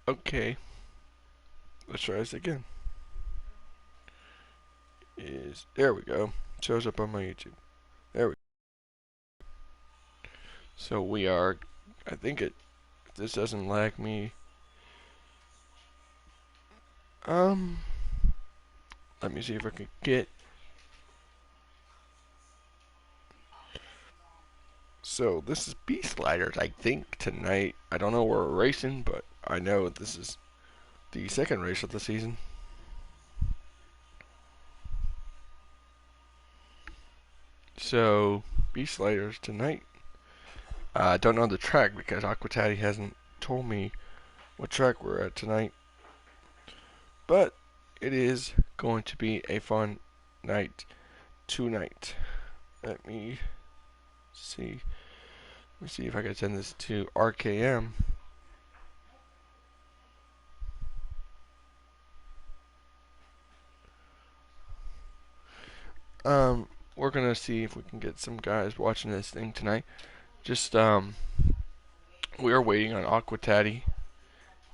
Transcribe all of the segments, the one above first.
Okay, let's try this again. There we go. Shows up on my YouTube. There we go. So we are, I think it, if this doesn't lag me, um, let me see if I can get, so this is Beast Sliders, I think, tonight. I don't know where we're racing, but I know this is the second race of the season. So, Beast Sliders tonight. I don't know the track because Aquatati hasn't told me what track we're at tonight. But it is going to be a fun night tonight. Let me see. Let me see if I can send this to RKM. We're gonna see if we can get some guys watching this thing tonight. Just we are waiting on Aquatati.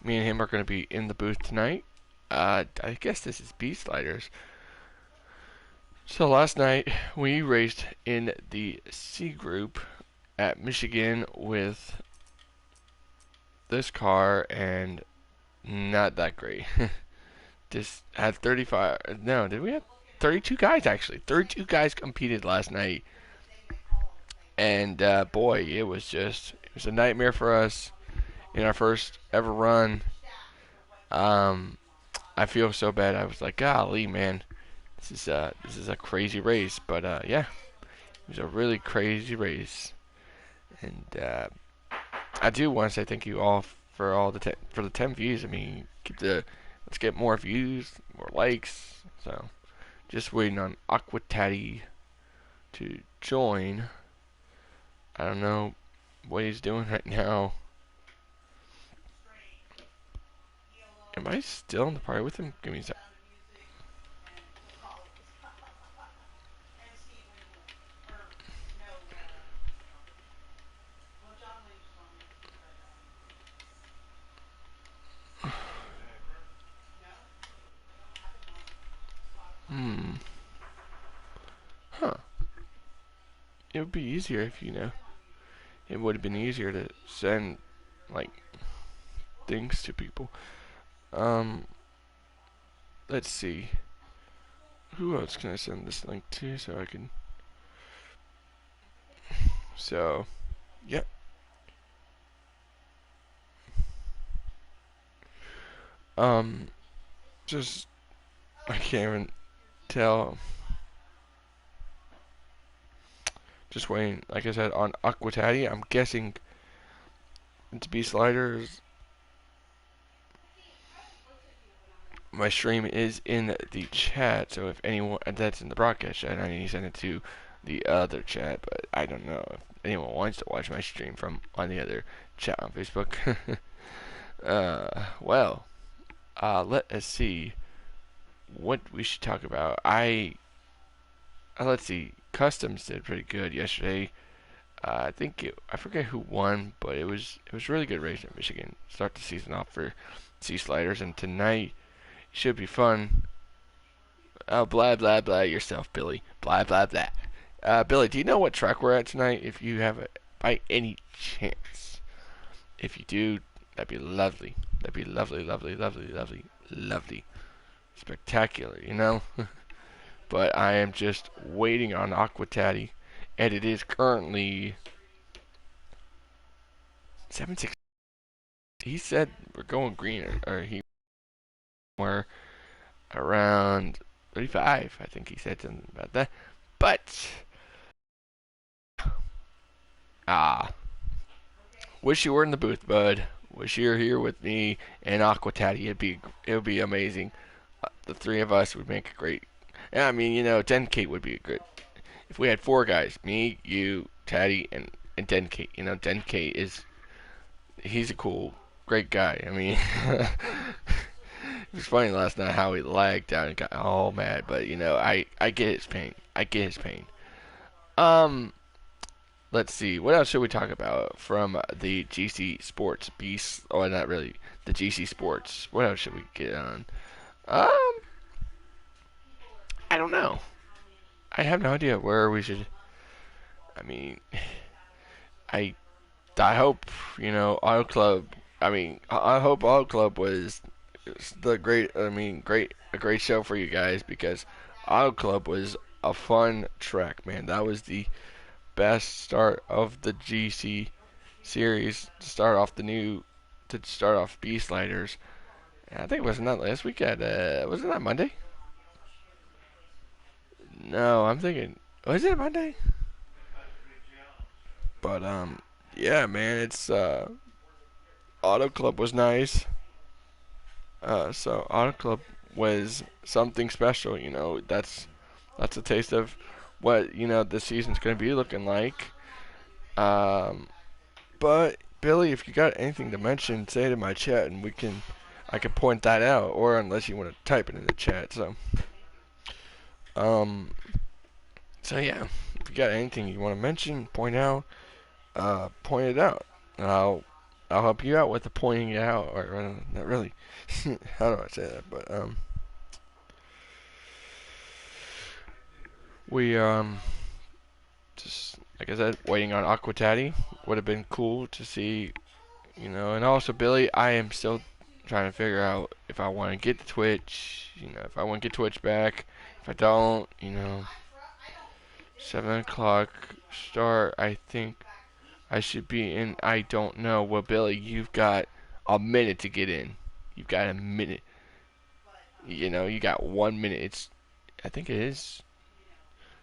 Me and him are gonna be in the booth tonight. I guess this is Beast Sliders. So last night we raced in the C group at Michigan with this car and not that great. Just had 35. No, did we have 32 guys actually? 32 guys competed last night, and boy, it was a nightmare for us in our first ever run. Um, I feel so bad. I was like, golly, man, this is a crazy race, but yeah, it was a really crazy race, and I do want to say thank you all for for the 10 views. I mean, let's get more views, more likes. So, just waiting on Aquatati to join. I don't know what he's doing right now. Am I still in the party with him? Give me a sec. Hmm. Huh. It would be easier if it would have been easier to send like things to people. Um. Let's see. Who else can I send this link to so I can? So, yep. Um. Just I can't even tell. Just waiting, like I said, on Aquatati. I'm guessing to be sliders. My stream is in the chat, so if anyone that's in the broadcast chat, I need to send it to the other chat. But I don't know if anyone wants to watch my stream from on the other chat on Facebook. Well, let us see what we should talk about. Let's see. Customs did pretty good yesterday. I forget who won, but it was really good race at Michigan. Start the season off for Sea Sliders, and tonight should be fun. Oh, blah blah blah yourself, Billy. Blah blah blah. Billy, do you know what track we're at tonight? If you have it by any chance, if you do, that'd be lovely. That'd be lovely, lovely, lovely, lovely, lovely, spectacular. But I am just waiting on Aquatati, and it is currently 7:6. He said we're going green, or he were around 35. I think he said something about that. But ah, wish you were in the booth, bud. Wish you were here with me and Aquatati. It would be amazing. The three of us would make a great. Yeah, I mean, Denkate would be a good. If we had four guys, me, you, Tatty, and Denkate. Denkate he's a cool, great guy. I mean, it was funny last night how he lagged out and got all mad, but I get his pain. I get his pain. Um, let's see. What else should we talk about from the GC Sports Beast? Oh, not really. The GC Sports. What else should we get on? Um, I don't know. I have no idea where we should. I mean, I I hope Auto Club. I hope Auto Club was the great. A great show for you guys because Auto Club was a fun track, man. That was the best start of the GC series to start off B sliders. I think wasn't that last week at wasn't that Monday? No, I'm thinking was it Monday? But yeah, man, it's Auto Club was nice. So Auto Club was something special. That's a taste of what this season's gonna be looking like. Um, but Billy, if you got anything to mention, say it in my chat, and I can point that out. Or unless you want to type it in the chat. Um, so yeah, if you got anything you want to mention, point point it out. And I'll help you out with the pointing it out, or not really. How do I say that? But we just like I said, waiting on Aquatati would have been cool to see, and also Billy, I am still trying to figure out if I want to get the Twitch, if I want to get Twitch back. If I don't, 7 o'clock start. I think I should be in. I don't know. Well, Billy, you've got a minute to get in. You've got a minute. You got 1 minute. I think it is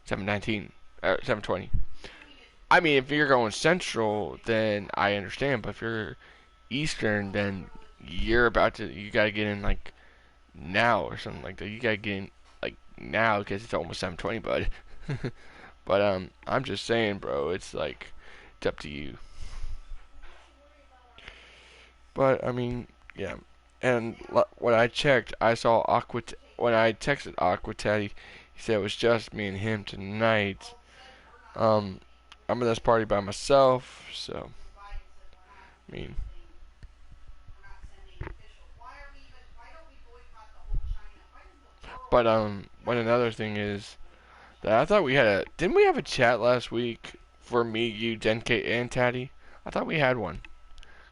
7:19 or 7:20. I mean, if you're going Central, then I understand. But if you're Eastern, then you gotta get in like now or something like that. You gotta get in like now because it's almost 7:20, bud. But I'm just saying, bro. It's up to you. But I mean, yeah. And when I checked, I saw when I texted Aquatati, he said it was just me and him tonight. I'm in this party by myself, so I mean. But one another thing is that I thought we had didn't we have a chat last week for me, you, Denke, and Tatty? I thought we had one.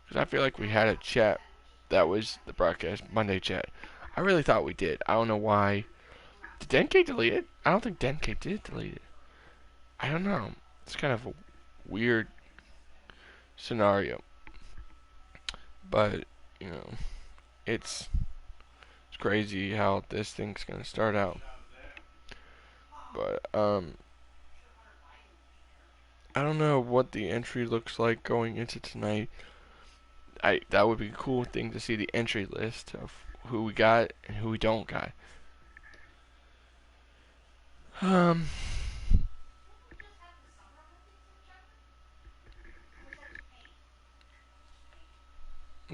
Because I feel like we had a chat that was the broadcast Monday chat. I really thought we did. I don't know why. Did Denke delete it? I don't think Denke did delete it. I don't know. It's kind of a weird scenario. But, it's crazy how this thing's going to start out. But, I don't know what the entry looks like going into tonight. That would be a cool thing to see the entry list of who we got and who we don't got. I'm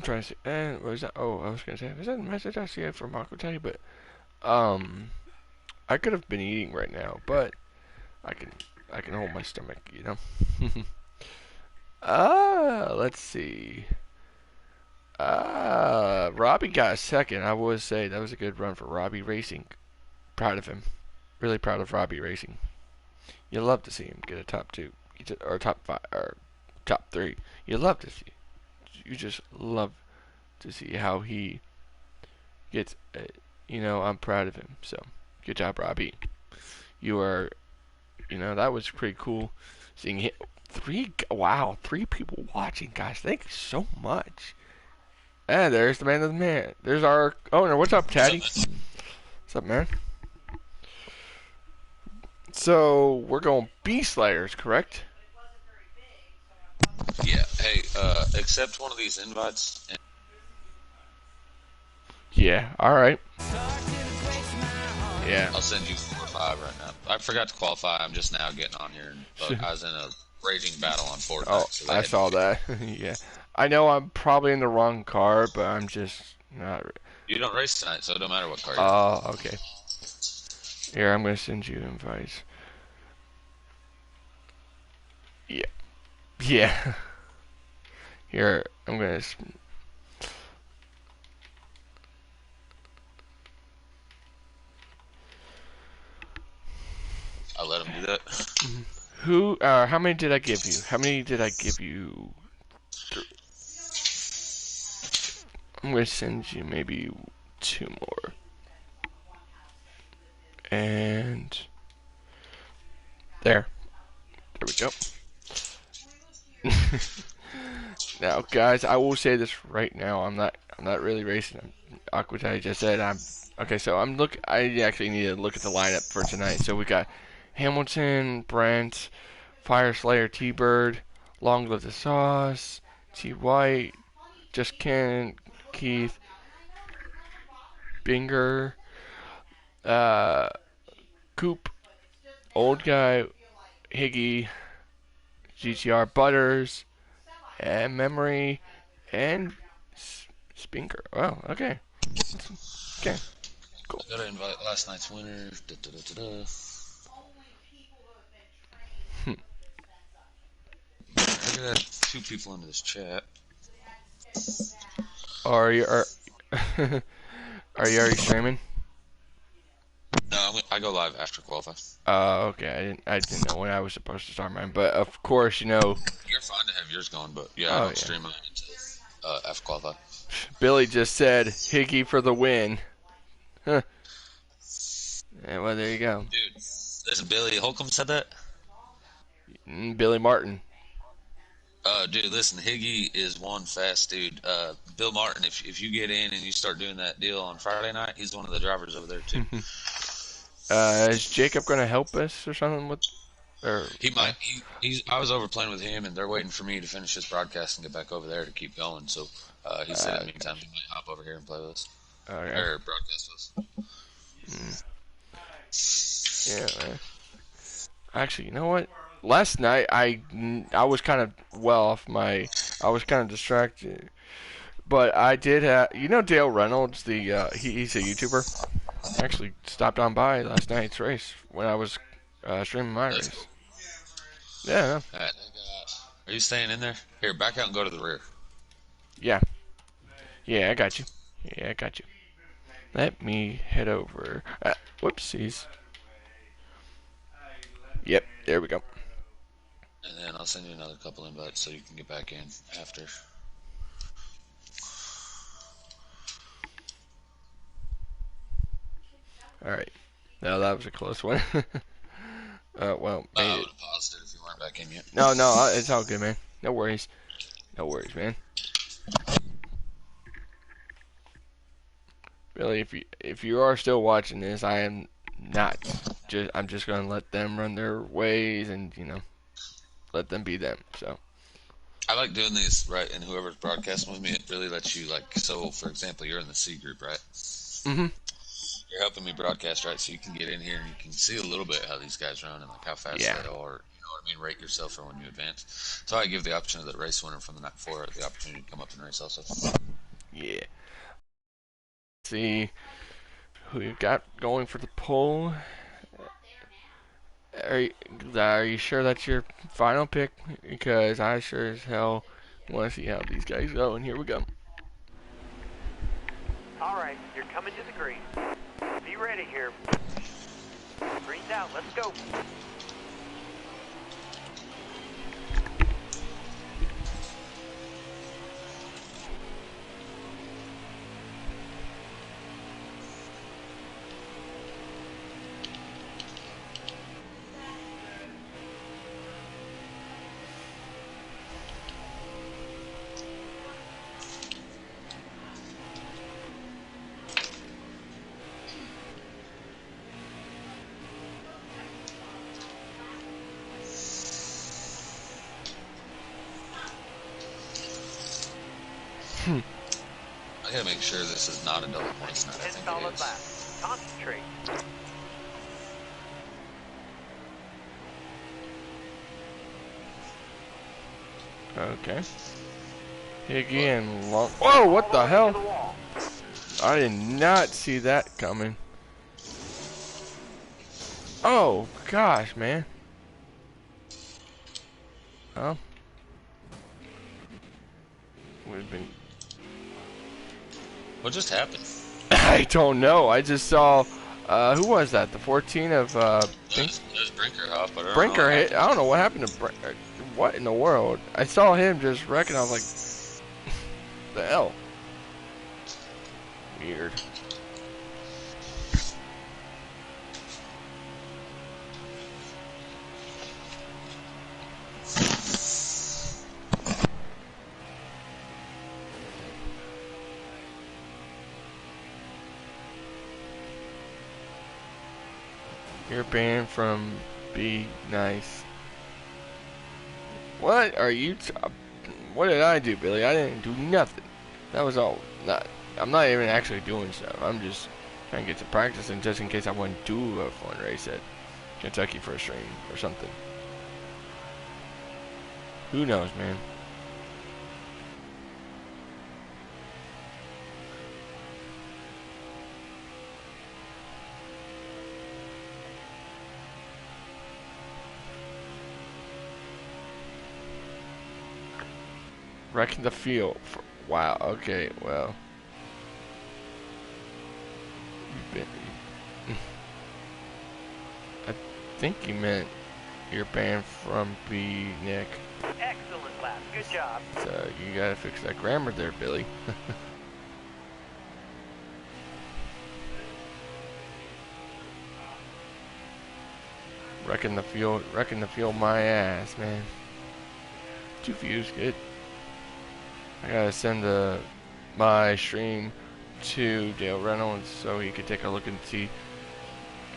trying to see. And what was that? Oh, I was gonna say, was that a message I see from Aquatati? But I could have been eating right now, but I can hold my stomach, let's see. Robbie got a second. I would say that was a good run for Robbie Racing. Proud of him. Really proud of Robbie Racing. You love to see him get a top 2, or top 5, or top 3. You love to see. You just love to see how he gets. I'm proud of him. So good job, Robbie. You are. That was pretty cool. Seeing him. 3 people watching, guys. Thank you so much. And there's the man of the man. There's our owner. What's up, Taddy? What's up, man? So we're going B Slayers, correct? Yeah. Hey, accept one of these invites. Yeah. All right. Yeah. I'll send you 4 or 5 right now. I forgot to qualify. I'm just now getting on here. But I was in a raging battle on Fortnite. Oh, so I saw that. Yeah. I know I'm probably in the wrong car, but I'm just not. You don't race tonight, so it don't matter what car you're in. Oh, okay. Here, I'm going to send you invites. Yeah. Yeah. Here, I'm gonna. I'll let him do that. Who? How many did I give you? How many did I give you? I'm gonna send you maybe 2 more. And there. There we go. Now, guys, I will say this right now. I'm not really racing. Aquatai just said I'm. Okay, so I actually need to look at the lineup for tonight. So we got Hamilton, Brent, Fire Slayer, T-Bird, Long Live the Sauce, T White, Just Ken, Keith, Binger, uh, Coop, Old Guy, Higgy, GTR, Butters, and Memory, and Spinker. Wow, okay. Okay, cool. I gotta invite last night's winner. I got 2 people into this chat. Are you are you already streaming? No, I go live after qualify. Okay. I didn't know when I was supposed to start mine, but of course, you know. You're fine to have yours going, but yeah, I don't stream mine until after qualify. Billy just said Higgy for the win. Huh. Yeah, well, there you go. Dude, listen, Billy Holcomb said that? Billy Martin. Dude, listen, Higgy is one fast dude. Bill Martin, if you get in and you start doing that deal on Friday night, he's one of the drivers over there too. Is Jacob going to help us or something with? Or he might. I was over playing with him, and they're waiting for me to finish his broadcast and get back over there to keep going. So he said in the meantime he might hop over here and play with us or broadcast with us. Yeah, man. Actually, you know what? Last night I was kind of I was kind of distracted, but I did have Dale Reynolds, the he's a YouTuber. Actually stopped on by last night's race when I was streaming my race. Cool. Yeah. Are you staying in there? Here, back out and go to the rear. Yeah. Yeah, I got you. Yeah, I got you. Let me head over. Whoopsies. Yep, there we go. And then I'll send you another couple invites so you can get back in after. Alright. Now that was a close one. Well, I would have paused it if you weren't back in yet. No, it's all good, man. No worries. No worries, man. Really, if you are still watching this, I am not. I'm just gonna let them run their ways and let them be them. So. I like doing these, right, and whoever's broadcasting with me, it really lets you, so, for example, you're in the C group, right? Mm-hmm. You're helping me broadcast, right, so you can get in here and you can see a little bit how these guys run and, how fast they are, you know what I mean, rate yourself for when you advance. So I give the option of the race winner from the night before the opportunity to come up and race also. Yeah. See who you got going for the pole. Are you sure that's your final pick? Because I sure as hell want to see how these guys go. And here we go. All right, you're coming to the green. Be ready here. Green's out. Let's go. I gotta make sure this is not a double points night. I think it is. Concentrate. Okay. Higgy and Long. Whoa! What the hell? I did not see that coming. Oh gosh, man. Oh. we've been. What just happened? I don't know. I just saw. Who was that? The 14 of There's Brinkerhoff, but I don't Brinker know hit. I don't know what happened to Brinker. What in the world? I saw him just wrecking. I was like, the hell? Weird. You're banned from Be Nice. What are you? What did I do, Billy? I didn't do nothing. That was all. I'm not even actually doing stuff. I'm just trying to get some practice in, just in case I want to do a fun race at Kentucky for a stream or something. Who knows, man? Wrecking the field. Wow, okay, well. I think you meant you're banned from B, Nick. Excellent lap. Good job. So you gotta fix that grammar there, Billy. Wrecking the field my ass, man. 2 views, good. I gotta send my stream to Dale Reynolds so he could take a look and see.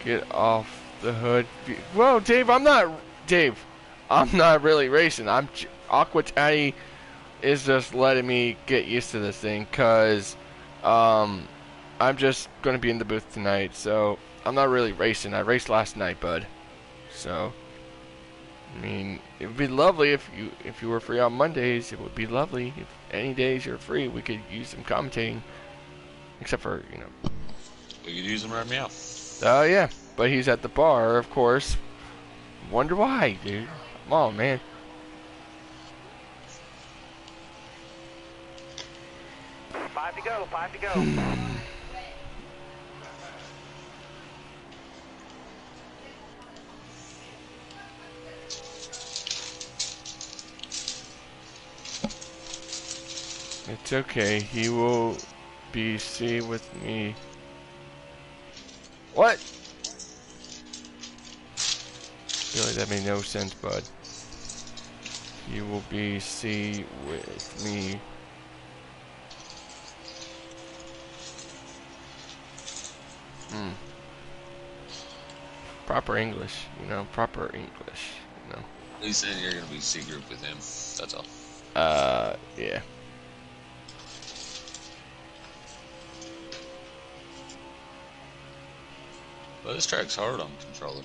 Get off the hood. Whoa, Dave, I'm not really racing. Aqua Taddy is just letting me get used to this thing, cause I'm just gonna be in the booth tonight, so I'm not really racing. I raced last night, bud. So I mean, it would be lovely if you were free on Mondays. It would be lovely if any days you're free, we could use some commentating. Except for, you know. We could use him right now. Oh, yeah. But he's at the bar, of course. Wonder why, dude. Come on, man. Five to go. It's okay. He will be C with me. What? Really, that made no sense, bud. He will be C with me. Proper English, you know, proper English, you know. He's saying you're gonna be C group with him. That's all. Yeah. Well, this track's hard on controller.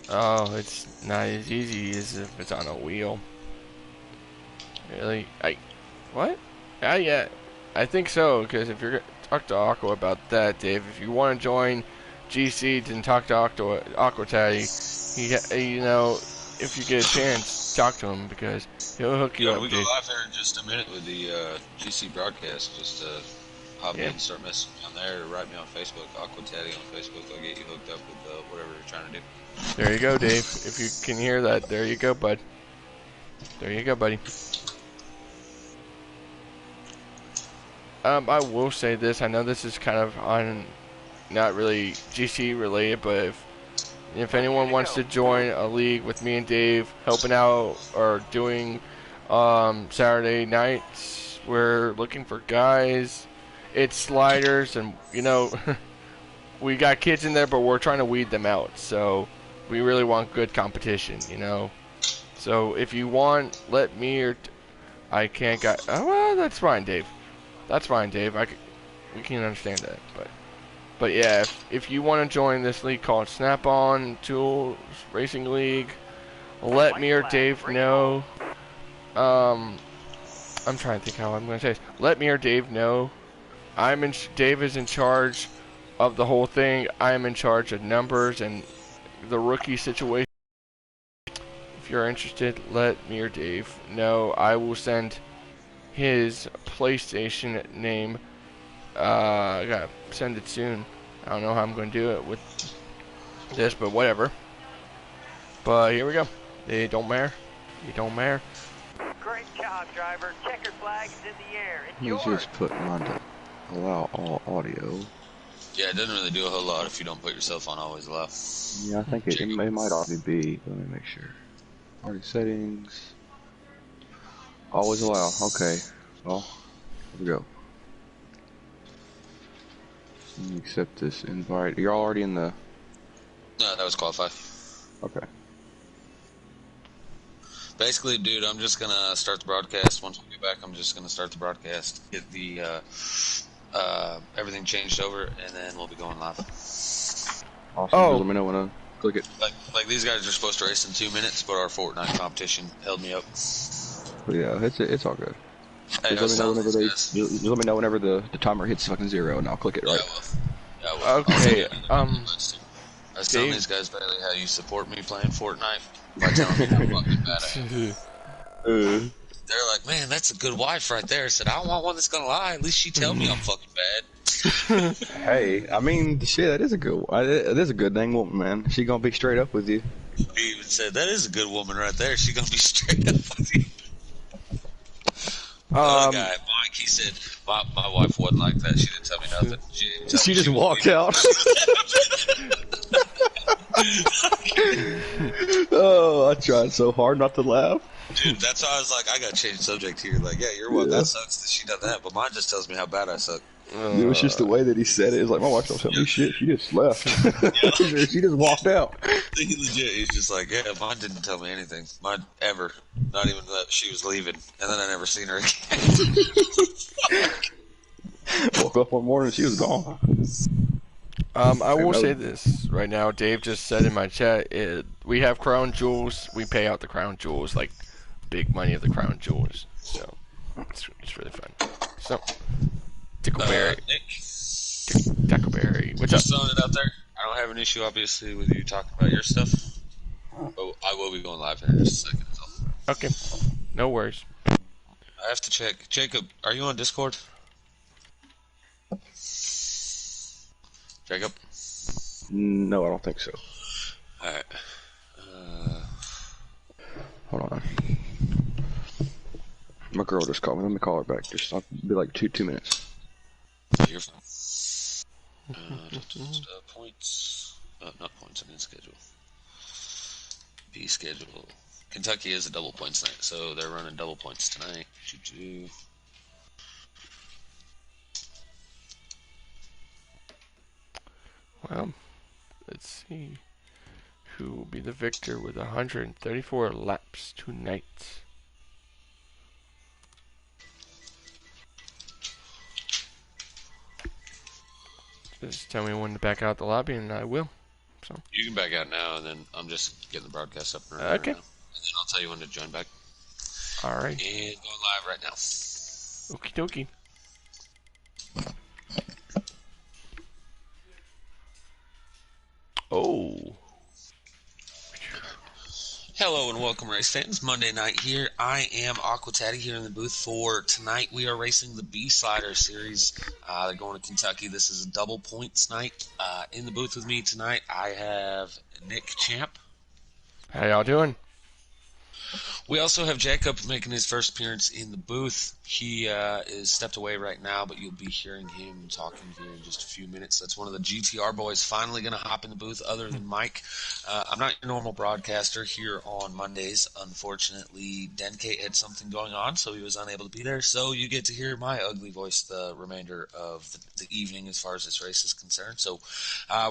Oh, it's not as easy as if it's on a wheel. Really? What? Yeah. I think so, because if you're going to talk to Aqua about that, Dave, if you want to join GC, then talk to Aqua Taddy. You know, if you get a chance, talk to him, because he'll hook you up, we dude. go live there in just a minute with the GC broadcast. Just hop in and start messing me on there, or write me on Facebook, Aqua Taddy on Facebook. I'll get you hooked up with whatever you're trying to do. There you go, Dave. If you can hear that, there you go, bud. There you go, buddy. I will say this. I know this is kind of on, not really GC related, but if anyone wants to join a league with me and Dave, helping out or doing Saturday nights, we're looking for guys. It's sliders, and you know, we got kids in there, but we're trying to weed them out. So we really want good competition, you know. So if you want, let me or I can't got. Oh well, that's fine, Dave. That's fine, Dave. We can understand that, but yeah, if you want to join this league called Snap-on Tools Racing League, let me or Dave know. I'm trying to think how I'm going to say this. Let me or Dave know. Dave is in charge of the whole thing. I am in charge of numbers and the rookie situation. If you're interested, let me or Dave know. I will send his PlayStation name. I gotta send it soon. I don't know how I'm gonna do it with this, but whatever. But here we go. It don't matter. It don't matter. Great job, driver. Checker flag is in the air. It's Let me yours. just put mine to allow all audio. Yeah, it doesn't really do a whole lot if you don't put yourself on always allow. Yeah, I think it might already be. Let me make sure. Party settings. Always allow. Okay. Well, here we go. Let me accept this invite. You're already in the... No, that was qualify. Okay. Basically, dude, I'm just gonna start the broadcast. Once we get back, I'm just gonna start the broadcast, get the everything changed over, and then we'll be going live. Awesome. Oh. Let me know when I click it. Like these guys are supposed to race in 2 minutes, but our Fortnite competition held me up. But yeah, it's all good. Hey, Just let me know whenever guys. just let me know whenever the timer hits fucking 0, and I'll click it Yeah, right. I will. Yeah, I will. Okay, I was telling Dave- these guys, Bailey, how you support me playing Fortnite by telling me how fucking bad I am. They're like, man, that's a good wife right there. I said, I don't want one that's gonna lie. At least she tell me I'm fucking bad. Hey, I mean, shit, that is a good. It is a good thing, woman, man. She gonna be straight up with you. He even said, that is a good woman right there. She gonna be straight up with you. The other guy, Mike, he said, my wife wasn't like that. She didn't tell me nothing. She didn't tell She me just was walked leaving. out. Oh, I tried so hard not to laugh. Dude, that's why I was like, I gotta change the subject here. Like, yeah, your wife, Yeah. that sucks that she done that, but mine just tells me how bad I suck. It was just the way that he said it. It's like, my wife don't tell me shit. She just left. She just walked out. He legit, he's just like, yeah, mine didn't tell me anything. Mine ever. Not even that she was leaving. And then I never seen her again. Woke up one morning, she was gone. I will say this right now. Dave just said in my chat, we have crown jewels. We pay out the crown jewels, like big money of the crown jewels. So it's really fun. So Tickleberry, Nick, Tackleberry, what's up? just throwing it out there. I don't have an issue, obviously, with you talking about your stuff. But I will be going live here in just a second. So. Okay, no worries. I have to check. Jacob, are you on Discord? Jacob? No, I don't think so. Alright. Hold on. My girl just called me. Let me call her back. Just I'll be like two minutes. You're fine. Points. Not points, I mean schedule. B schedule. Kentucky is a double points night, so they're running double points tonight. Choo-choo. Well, let's see who will be the victor with 134 laps tonight. Just tell me when to back out the lobby, and I will. So You can back out now, and then I'm just getting the broadcast up and running Okay. right now. And then I'll tell you when to join back. all right, And going live right now. okie dokie. Oh. Hello and welcome, race fans. Monday night here. I am Aquataddy here in the booth for tonight. We are racing the B Slider Series. They're going to Kentucky. This is a double points night. In the booth with me tonight, I have Nick Champ. How y'all doing? We also have Jacob making his first appearance in the booth. He is stepped away right now, but you'll be hearing him talking here in just a few minutes. That's one of the GTR boys finally going to hop in the booth other than Mike. I'm not your normal broadcaster here on Mondays. Unfortunately, Denkate had something going on, so he was unable to be there. So you get to hear my ugly voice the remainder of the evening as far as this race is concerned. So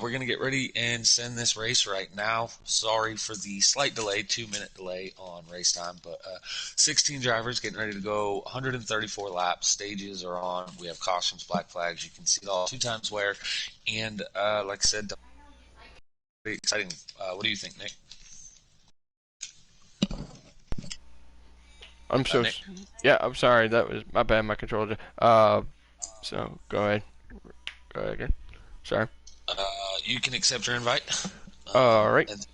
we're going to get ready and send this race right now. Sorry for the slight delay, 2-minute delay on race time, but 16 drivers getting ready to go, 134 laps, stages are on, we have cautions, black flags, you can see it all 2 times wear, and like I said, very exciting. What do you think, Nick? I'm so Nick? yeah. I'm sorry. That was my bad. My controller. So go ahead. Go ahead again. Sorry. You can accept your invite. All right. And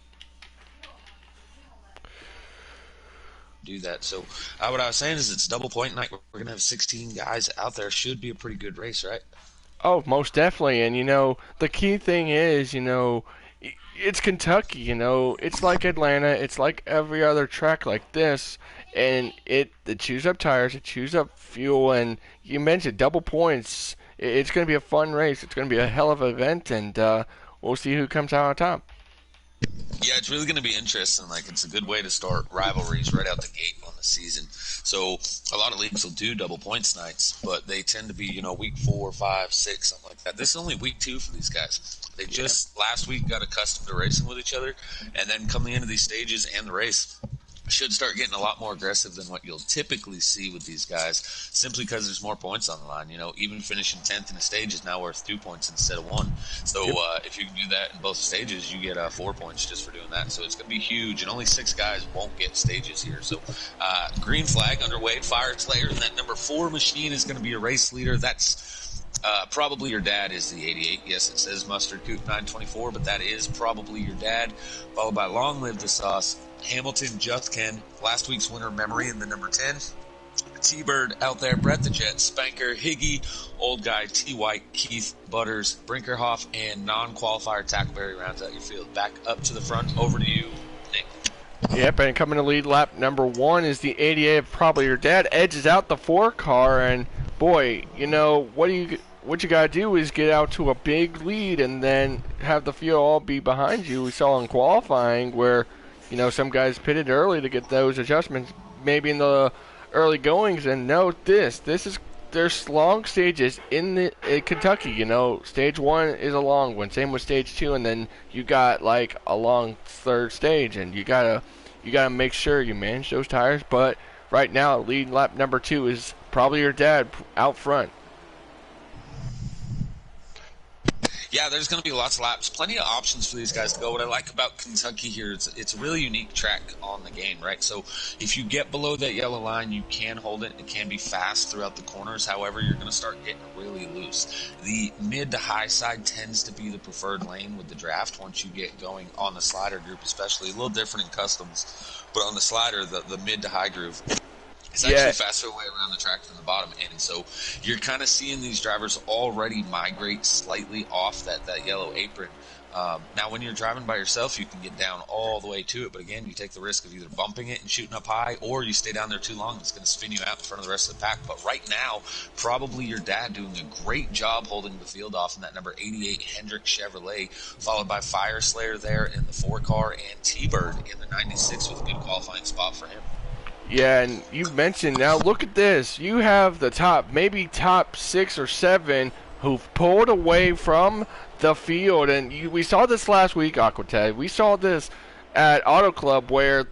do that. So what I was saying is it's double point night. We're going to have 16 guys out there. Should be a pretty good race, right? Oh, most definitely. And, the key thing is, it's Kentucky, it's like Atlanta, it's like every other track like this, and it chews up tires, it chews up fuel, and you mentioned double points. It's going to be a fun race. It's going to be a hell of an event, and we'll see who comes out on top. Yeah, it's really going to be interesting. Like, it's a good way to start rivalries right out the gate on the season. So a lot of leagues will do double points nights, but they tend to be, week 4, 5, 6, something like that. This is only week 2 for these guys. They just last week got accustomed to racing with each other, and then coming into these stages and the race should start getting a lot more aggressive than what you'll typically see with these guys, simply because there's more points on the line. Even finishing 10th in a stage is now worth 2 points instead of 1. So if you can do that in both stages, you get 4 points just for doing that. So it's going to be huge, and only 6 guys won't get stages here. So green flag underway, Fire Slayer, and that number 4 machine is going to be a race leader. That's probably your dad is the 88. Yes, it says Mustard Coop 924, but that is probably your dad, followed by Long Live the Sauce, Hamilton, Just Ken, last week's winner, Memory, in the number 10. T-Bird out there, Brett the Jet, Spanker, Higgy, Old Guy, T. White, Keith, Butters, Brinkerhoff, and non-qualifier Tackleberry rounds out your field. Back up to the front, over to you, Nick. Yep, and coming to lead lap number 1 is the 88, probably your dad, edges out the 4 car, and boy, what you gotta do is get out to a big lead and then have the field all be behind you. We saw in qualifying where some guys pitted early to get those adjustments, maybe in the early goings. And note there's long stages in Kentucky. Stage 1 is a long one. Same with stage 2, and then you got like a long third stage, and you gotta make sure you manage those tires. But right now, lead lap number 2 is probably your dad out front. Yeah, there's going to be lots of laps, plenty of options for these guys to go. What I like about Kentucky here is it's a really unique track on the game, right? So if you get below that yellow line, you can hold it. It can be fast throughout the corners. However, you're going to start getting really loose. The mid to high side tends to be the preferred lane with the draft once you get going on the slider group, especially. A little different in customs, but on the slider, the mid to high groove, it's actually a faster way around the track than the bottom end. So you're kind of seeing these drivers already migrate slightly off that yellow apron. Now, when you're driving by yourself, you can get down all the way to it. But again, you take the risk of either bumping it and shooting up high, or you stay down there too long. It's going to spin you out in front of the rest of the pack. But right now, probably your dad doing a great job holding the field off in that number 88 Hendrick Chevrolet, followed by Fire Slayer there in the 4 car, and T-Bird in the 96 with a good qualifying spot for him. Yeah, and you mentioned, now look at this. You have the top 6 or 7 who've pulled away from the field. And we saw this last week, Aquatag. We saw this at Auto Club where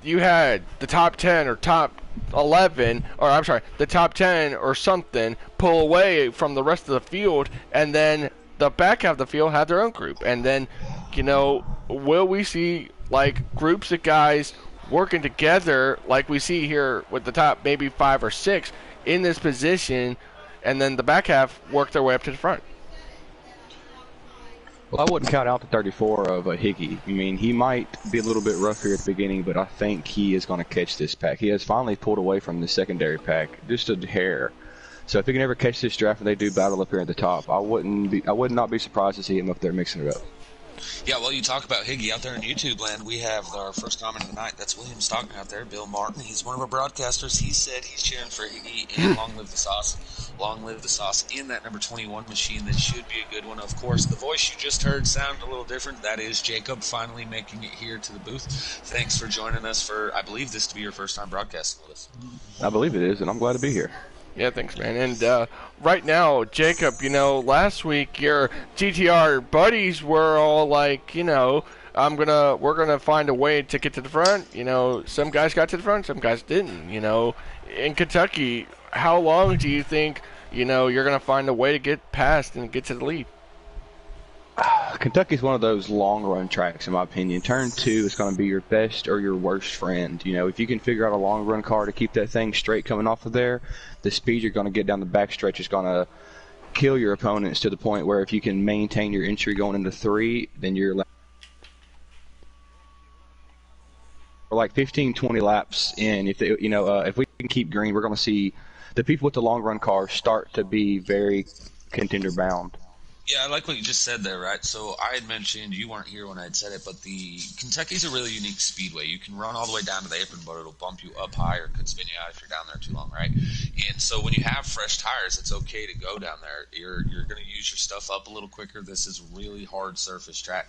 you had the top 10 or top 11, or I'm sorry, the top 10 or something pull away from the rest of the field, and then the back half of the field had their own group. And then, will we see like groups of guys working together like we see here with the top maybe 5 or 6 in this position, and then the back half work their way up to the front? Well, I wouldn't count out the 34 of Higgy. I mean, he might be a little bit rough here at the beginning, but I think he is going to catch this pack. He has finally pulled away from the secondary pack, just a hair. So if he can ever catch this draft and they do battle up here at the top, I would not be surprised to see him up there mixing it up. Yeah, well, you talk about Higgy out there in YouTube land. We have our first comment of the night. That's William Stockton out there, Bill Martin. He's one of our broadcasters. He said he's cheering for Higgy and Long Live the Sauce. Long Live the Sauce in that number 21 machine. That should be a good one. Of course, the voice you just heard sounded a little different. That is Jacob finally making it here to the booth. Thanks for joining us for, I believe this to be your first time broadcasting with us. I believe it is, and I'm glad to be here. Yeah, thanks, man. And right now, Jacob, last week your GTR buddies were all like, we're gonna find a way to get to the front. Some guys got to the front, some guys didn't. In Kentucky, how long do you think you're gonna find a way to get past and get to the lead? Kentucky's one of those long-run tracks, in my opinion. Turn 2 is going to be your best or your worst friend. If you can figure out a long-run car to keep that thing straight coming off of there, the speed you're going to get down the backstretch is going to kill your opponents to the point where if you can maintain your entry going into 3, then you're like 15, 20 laps in, if if we can keep green, we're going to see the people with the long run cars start to be very contender bound. Yeah, I like what you just said there, right? So I had mentioned, you weren't here when I had said it, but the Kentucky's a really unique speedway. You can run all the way down to the apron, but it'll bump you up high or could spin you out if you're down there too long, right? And so when you have fresh tires, it's okay to go down there. You're going to use your stuff up a little quicker. This is really hard surface track.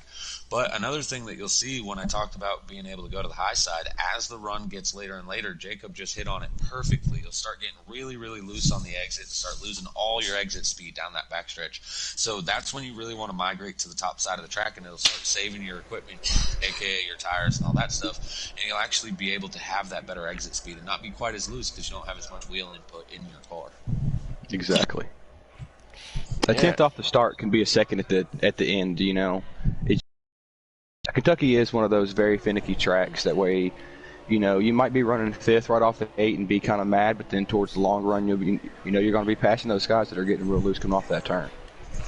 But another thing that you'll see when I talked about being able to go to the high side, as the run gets later and later, Jacob just hit on it perfectly. You'll start getting really, really loose on the exit, start losing all your exit speed down that backstretch. So that's when you really want to migrate to the top side of the track, and it'll start saving your equipment, aka your tires and all that stuff, and you'll actually be able to have that better exit speed and not be quite as loose because you don't have as much wheel input in your car. Exactly. A tenth off the start can be a second at the end. Kentucky is one of those very finicky tracks. That way, you might be running fifth right off the 8 and be kind of mad, but then towards the long run, you're going to be passing those guys that are getting real loose coming off that turn.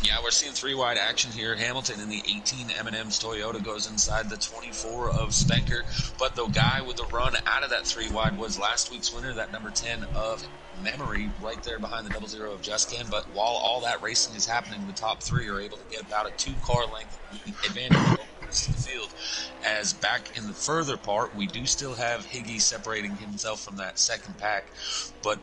Yeah, we're seeing 3-wide action here. Hamilton in the 18 M&M's Toyota goes inside the 24 of Spenker, but the guy with the run out of that 3-wide was last week's winner, that number 10 of Memory, right there behind the 00 of Justcan. But while all that racing is happening, the top three are able to get about a 2-car length advantage over the rest of the field. As back in the further part, we do still have Higgy separating himself from that second pack, but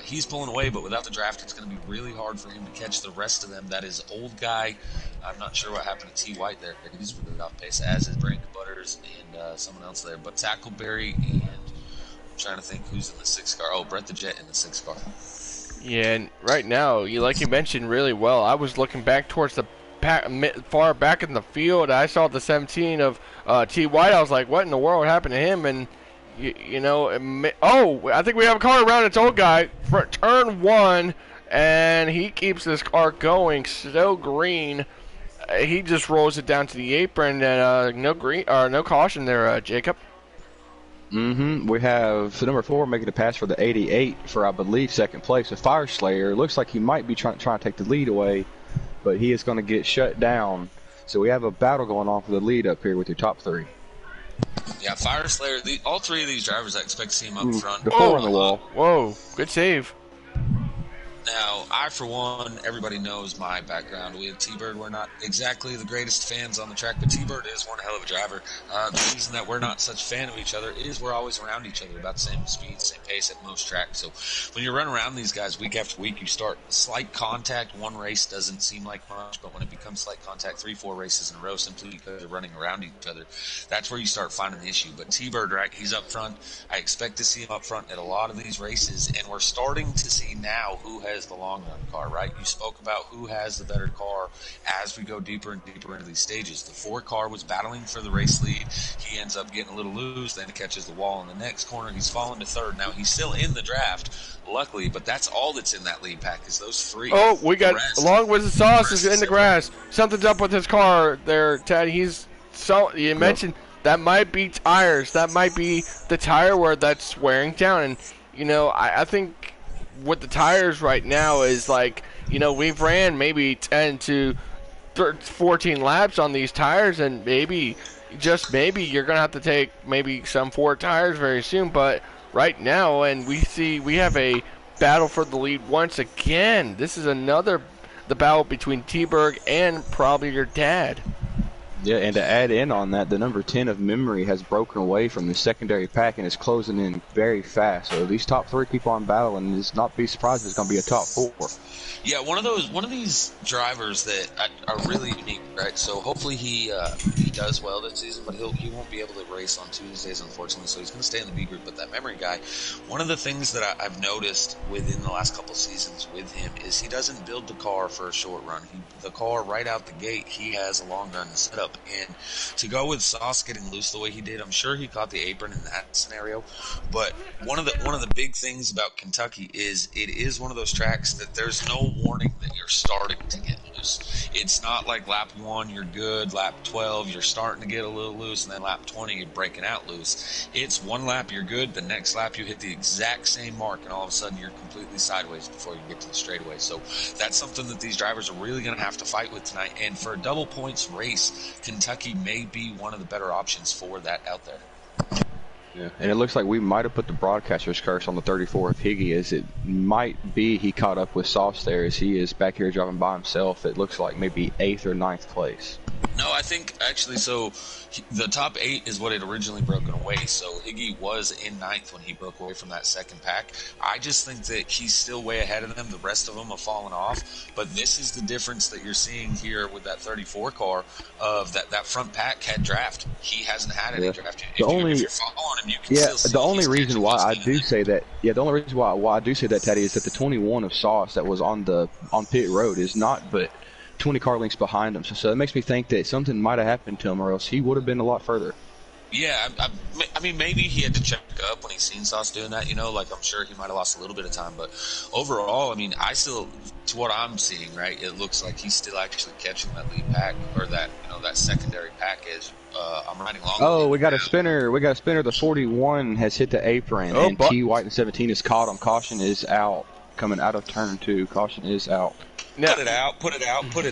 he's pulling away. But without the draft, it's going to be really hard for him to catch the rest of them. That is Old Guy. I'm not sure what happened to T. White there. He's really off pace, as is Brandon Butters and someone else there. But Tackleberry and I'm trying to think who's in the 6 car. Oh, Brett the Jet in the 6 car. Yeah, and right now, like you mentioned really well, I was looking back towards the far back in the field. I saw the 17 of T. White. I was like, what in the world happened to him? And, I think we have a car around its Old Guy for turn 1, and he keeps this car going so green. He just rolls it down to the apron, and no caution there, Jacob. We have the number 4 making a pass for the 88 for, I believe, second place. The Fire Slayer looks like he might be trying to take the lead away, but he is going to get shut down. So we have a battle going on for the lead up here with your top 3. Yeah, Fire Slayer. All 3 of these drivers, I expect to see him up front. The 4 on the wall. Whoa, good save. Now, I, for one, everybody knows my background with T-Bird. We're not exactly the greatest fans on the track, but T-Bird is one hell of a driver. The reason that we're not such a fan of each other is we're always around each other, about the same speed, same pace at most tracks. So when you run around these guys week after week, you start slight contact. One race doesn't seem like much, but when it becomes slight contact 3-4 races in a row simply because they're running around each other, that's where you start finding the issue. But T-Bird, right, he's up front. I expect to see him up front at a lot of these races, and we're starting to see now who has the long run car, right? You spoke about who has the better car as we go deeper and deeper into these stages. The 4 car was battling for the race lead. He ends up getting a little loose, then catches the wall in the next corner. He's fallen to 3rd. Now he's still in the draft, luckily, but that's all that's in that lead pack is those 3. Oh, we got Long with the sauce is in the grass. Something's up with his car there, Ted. You mentioned that might be tires. That might be the tire wear that's wearing down. And, I think with the tires right now is like, we've ran maybe 10 to 14 laps on these tires, and maybe, just maybe, you're going to have to take maybe some 4 tires very soon. But right now, and we have a battle for the lead once again. This is the battle between T-Berg and probably your dad. Yeah, and to add in on that, the number 10 of Memory has broken away from the secondary pack and is closing in very fast. So these top 3 keep on battling, and just not be surprised if it's going to be a top 4. Yeah, one of these drivers that are really unique, right? So hopefully he does well this season, but he won't be able to race on Tuesdays, unfortunately. So he's going to stay in the B group. But that Memory guy, one of the things that I've noticed within the last couple seasons with him is he doesn't build the car for a short run. The car right out the gate, he has a long run setup, and to go with Sauce getting loose the way he did, I'm sure he caught the apron in that scenario. But one of the big things about Kentucky is it is one of those tracks that there's no warning that you're starting to get loose. It's not like lap 1 you're good, lap 12 you're starting to get a little loose, and then lap 20 you're breaking out loose. It's 1 lap you're good, the next lap you hit the exact same mark, and all of a sudden you're completely sideways before you get to the straightaway. So that's something that these drivers are really going to have to fight with tonight. And for a double points race, Kentucky may be one of the better options for that out there. Yeah, and it looks like we might have put the broadcaster's curse on the 34 of Higgy, as it might be he caught up with Sauce there, as he is back here driving by himself. It looks like maybe 8th or 9th place. No, I think actually, so the top 8 is what had originally broken away. So Higgy was in 9th when he broke away from that second pack. I just think that he's still way ahead of them. The rest of them have fallen off. But this is the difference that you're seeing here with that 34 car of that front pack had draft. He hasn't had any draft. If you're following him, you can still see the only reason why I do them. say that, the only reason why I do say that, Teddy, is that the 21 of Sauce that was on pit road is not but 20 car lengths behind him. So that makes me think that something might have happened to him, or else he would have been a lot further. Yeah, I mean, maybe he had to check up when he seen Sauce doing that, like I'm sure he might have lost a little bit of time. But overall, I mean, to what I'm seeing, right, it looks like he's still actually catching that lead pack, or that secondary package. I'm riding long. Oh, we got a spinner. The 41 has hit the apron, and T. White and 17 is caught him. Caution is out. Coming out of turn 2. Caution is out. Now, put it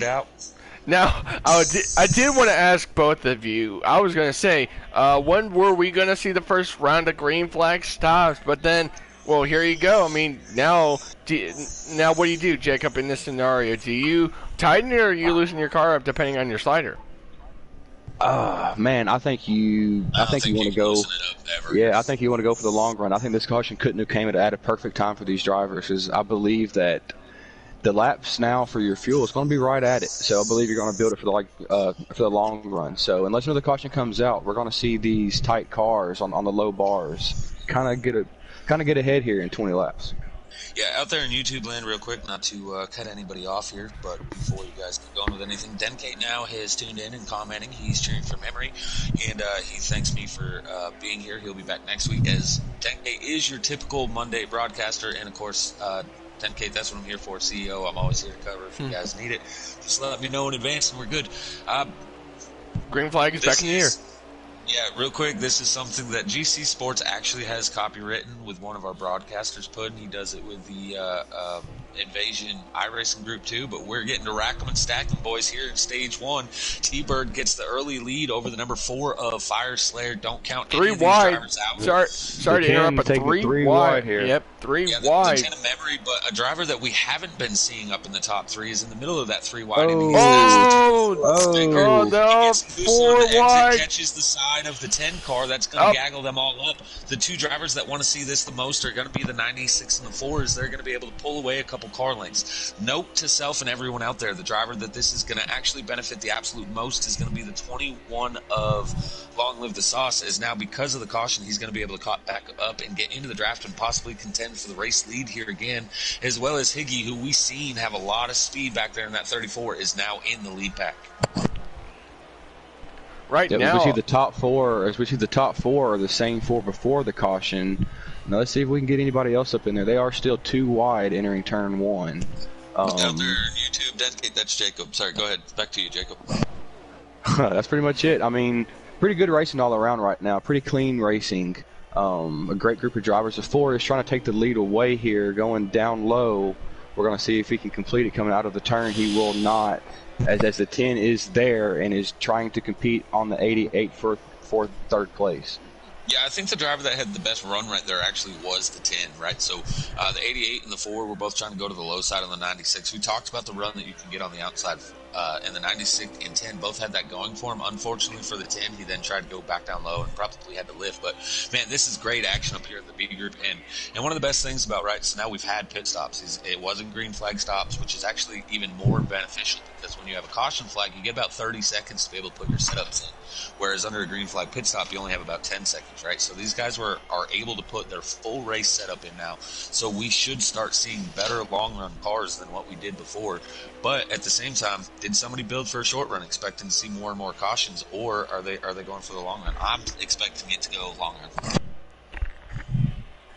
out. Now, I did want to ask both of you. I was going to say, when were we going to see the first round of green flag stops? But then, well, here you go. I mean, now what do you do, Jacob, in this scenario? Do you tighten it, or are you losing your car up depending on your slider? Man, I think you want to go. Yeah, I think you want to go for the long run. I think this caution couldn't have came at a perfect time for these drivers, because I believe that the laps now for your fuel is going to be right at it. So I believe you're going to build it for the long run. So unless another caution comes out, we're going to see these tight cars on the low bars kind of get ahead here in 20 laps. Yeah, out there in YouTube land, real quick, not to cut anybody off here, but before you guys get going with anything, Denkate now has tuned in and commenting. He's cheering for memory, and he thanks me for being here. He'll be back next week, as Denkate is your typical Monday broadcaster, and of course, Denkate, that's what I'm here for, CEO. I'm always here to cover if you guys need it. Just let me know in advance, and we're good. Green flag is back in the air. Yeah, real quick, this is something that GC Sports actually has copywritten with one of our broadcasters put, and he does it with the Invasion iRacing Group 2, but we're getting to rack them and stack them, boys, here in Stage 1. T-Bird gets the early lead over the number 4 of Fire Slayer. Don't count any of these drivers out. Sorry to interrupt, but three wide here. Yep, three wide. The 10 of memory, but a driver that we haven't been seeing up in the top 3 is in the middle of that 3 wide. No, 4 wide. Catches the side of the 10 car. That's going to gaggle them all up. The 2 drivers that want to see this the most are going to be the 96 and the 4s. They're going to be able to pull away a couple car lengths. Note to self and everyone out there, the driver that this is going to actually benefit the absolute most is going to be the 21 of Long Live the Sauce, as now because of the caution, he's going to be able to caught back up and get into the draft and possibly contend for the race lead here again, as well as Higgy, who we've seen have a lot of speed back there in that 34, is now in the lead pack. Right now, as we see the top 4 are the same 4 before the caution. Now let's see if we can get anybody else up in there. They are still 2 wide entering turn 1. Out there on YouTube, that's Jacob. Sorry, go ahead. Back to you, Jacob. That's pretty much it. I mean, pretty good racing all around right now. Pretty clean racing. A great group of drivers. The 4 is trying to take the lead away here, going down low. We're going to see if he can complete it coming out of the turn. He will not, as the 10 is there and is trying to compete on the 88 for 3rd place. Yeah, I think the driver that had the best run right there actually was the 10, right? So the 88 and the 4 were both trying to go to the low side on the 96. We talked about the run that you can get on the outside, and the 96 and 10 both had that going for him. Unfortunately for the 10, he then tried to go back down low and probably had to lift. But, man, this is great action up here in the B group. And one of the best things about, right, so now we've had pit stops. It wasn't green flag stops, which is actually even more beneficial because when you have a caution flag, you get about 30 seconds to be able to put your setups in. Whereas under a green flag pit stop, you only have about 10 seconds, right? So these guys are able to put their full race setup in now. So we should start seeing better long-run cars than what we did before. But at the same time, did somebody build for a short run expecting to see more and more cautions, or are they going for the long run? I'm expecting it to go long run.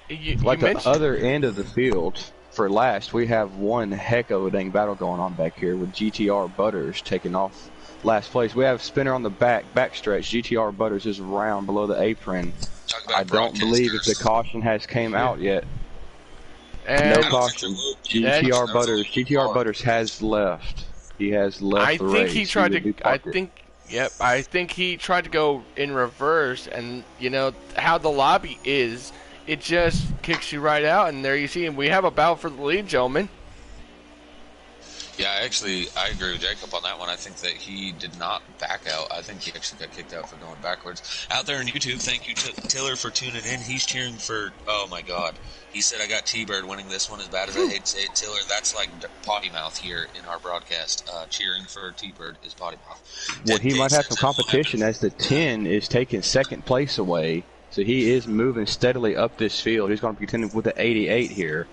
The other end of the field, for last, we have one heck of a dang battle going on back here with GTR Butters taking off last place. We have spinner on the backstretch. GTR Butters is round below the apron. I don't believe if the caution has came out yet. And no caution. GTR Butters has left. He has left the race. I think Yep, I think he tried to go in reverse, and you know how the lobby is. It just kicks you right out, and there you see him. We have a bout for the lead, gentlemen. Yeah, actually, I agree with Jacob on that one. I think that he did not back out. I think he actually got kicked out for going backwards. Out there on YouTube, thank you to Tiller for tuning in. He's cheering for, oh my God. He said, I got T-Bird winning this one as bad as I hate to say it. Tiller, that's like potty mouth here in our broadcast. Cheering for T-Bird is potty mouth. Well, he might have some competition as the 10 is taking second place away. So he is moving steadily up this field. He's going to be contending with the 88 here.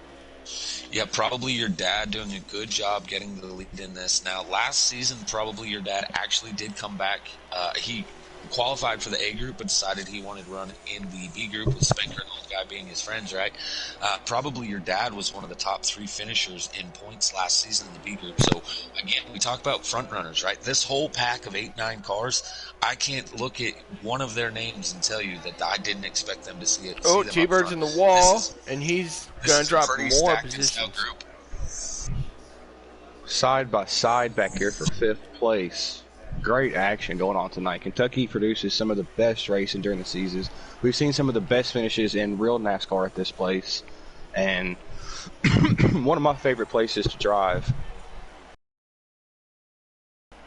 Yeah, probably your dad doing a good job getting the lead in this. Now, last season, probably your dad actually did come back. He qualified for the A group, but decided he wanted to run in the B group with Spanker and the old guy being his friends, right? Probably your dad was one of the top 3 finishers in points last season in the B group. So, again, we talk about front runners, right? This whole pack of 8-9 cars, I can't look at one of their names and tell you that I didn't expect them to see it. Oh, T-Bird's in the wall, and he's going to drop more positions. Side by side back here for 5th place. Great action going on tonight. Kentucky produces some of the best racing during the seasons. We've seen some of the best finishes in real NASCAR at this place, and one of my favorite places to drive.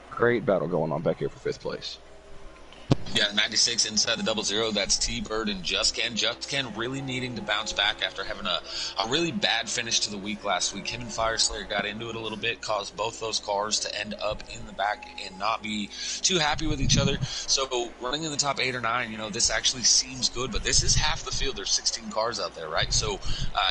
Great battle going on back here for 5th place. Yeah, 96 inside the 00. That's T-Bird and Just Ken. Just Ken really needing to bounce back after having a really bad finish to the week last week. Him and Fireslayer got into it a little bit, caused both those cars to end up in the back and not be too happy with each other. So running in the top 8 or 9, you know, this actually seems good, but this is half the field. There's 16 cars out there, right? So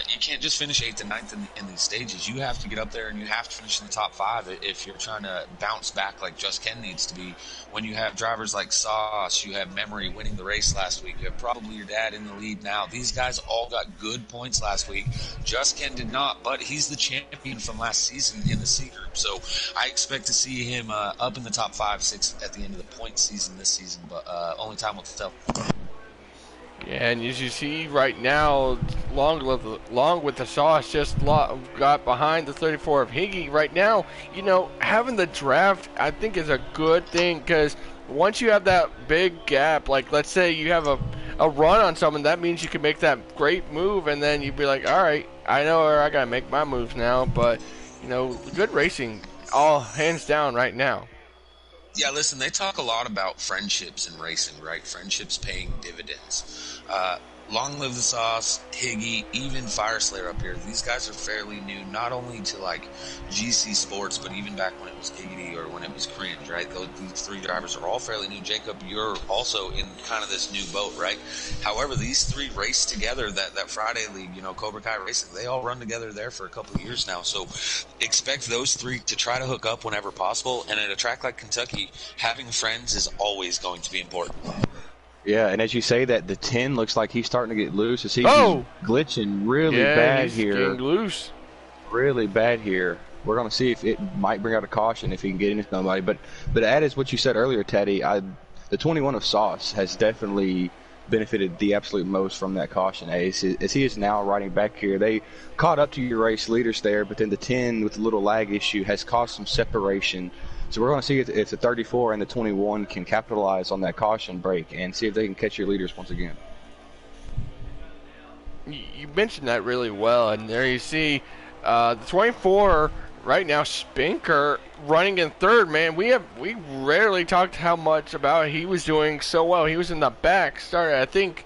you can't just finish 8th and 9th in these stages. You have to get up there and you have to finish in the top 5 if you're trying to bounce back like Just Ken needs to be. When you have drivers like Sauce, you have Memory winning the race last week, you have probably your dad in the lead now. These guys all got good points last week. Just Ken did not, but he's the champion from last season in the C group. So I expect to see him up in the top 5, 6 at the end of the point season this season, but only time will tell. Yeah, and as you see right now, long with the Sauce just got behind the 34 of Higgy. Right now, you know, having the draft, I think, is a good thing, because once you have that big gap, like let's say you have a run on someone, that means you can make that great move, and then you'd be like, all right, I know where I got to make my moves now. But, you know, good racing, all hands down right now. Yeah, listen, they talk a lot about friendships in racing, right? Friendships paying dividends. Long live the Sauce, Higgy, even Fireslayer up here. These guys are fairly new, not only to like GC Sports, but even back when it was Giggity or when it was Cringe, right? These 3 drivers are all fairly new. Jacob, you're also in kind of this new boat, right? However, these 3 race together, that Friday league, you know, Cobra Kai Racing, they all run together there for a couple of years now. So expect those 3 to try to hook up whenever possible. And at a track like Kentucky, having friends is always going to be important. Yeah, and as you say that, the 10 looks like he's starting to get loose. He's glitching really bad he's here. Getting loose. Really bad here. We're going to see if it might bring out a caution if he can get into somebody. But that is what you said earlier, Teddy. The 21 of Sauce has definitely benefited the absolute most from that caution. As he is now riding back here, they caught up to your race leaders there, but then the 10 with a little lag issue has caused some separation. So we're going to see if the 34 and the 21 can capitalize on that caution break and see if they can catch your leaders once again. You mentioned that really well, and there you see the 24 right now, Spanker running in 3rd. Man, we rarely talked how much about he was doing so well. He was in the back, started I think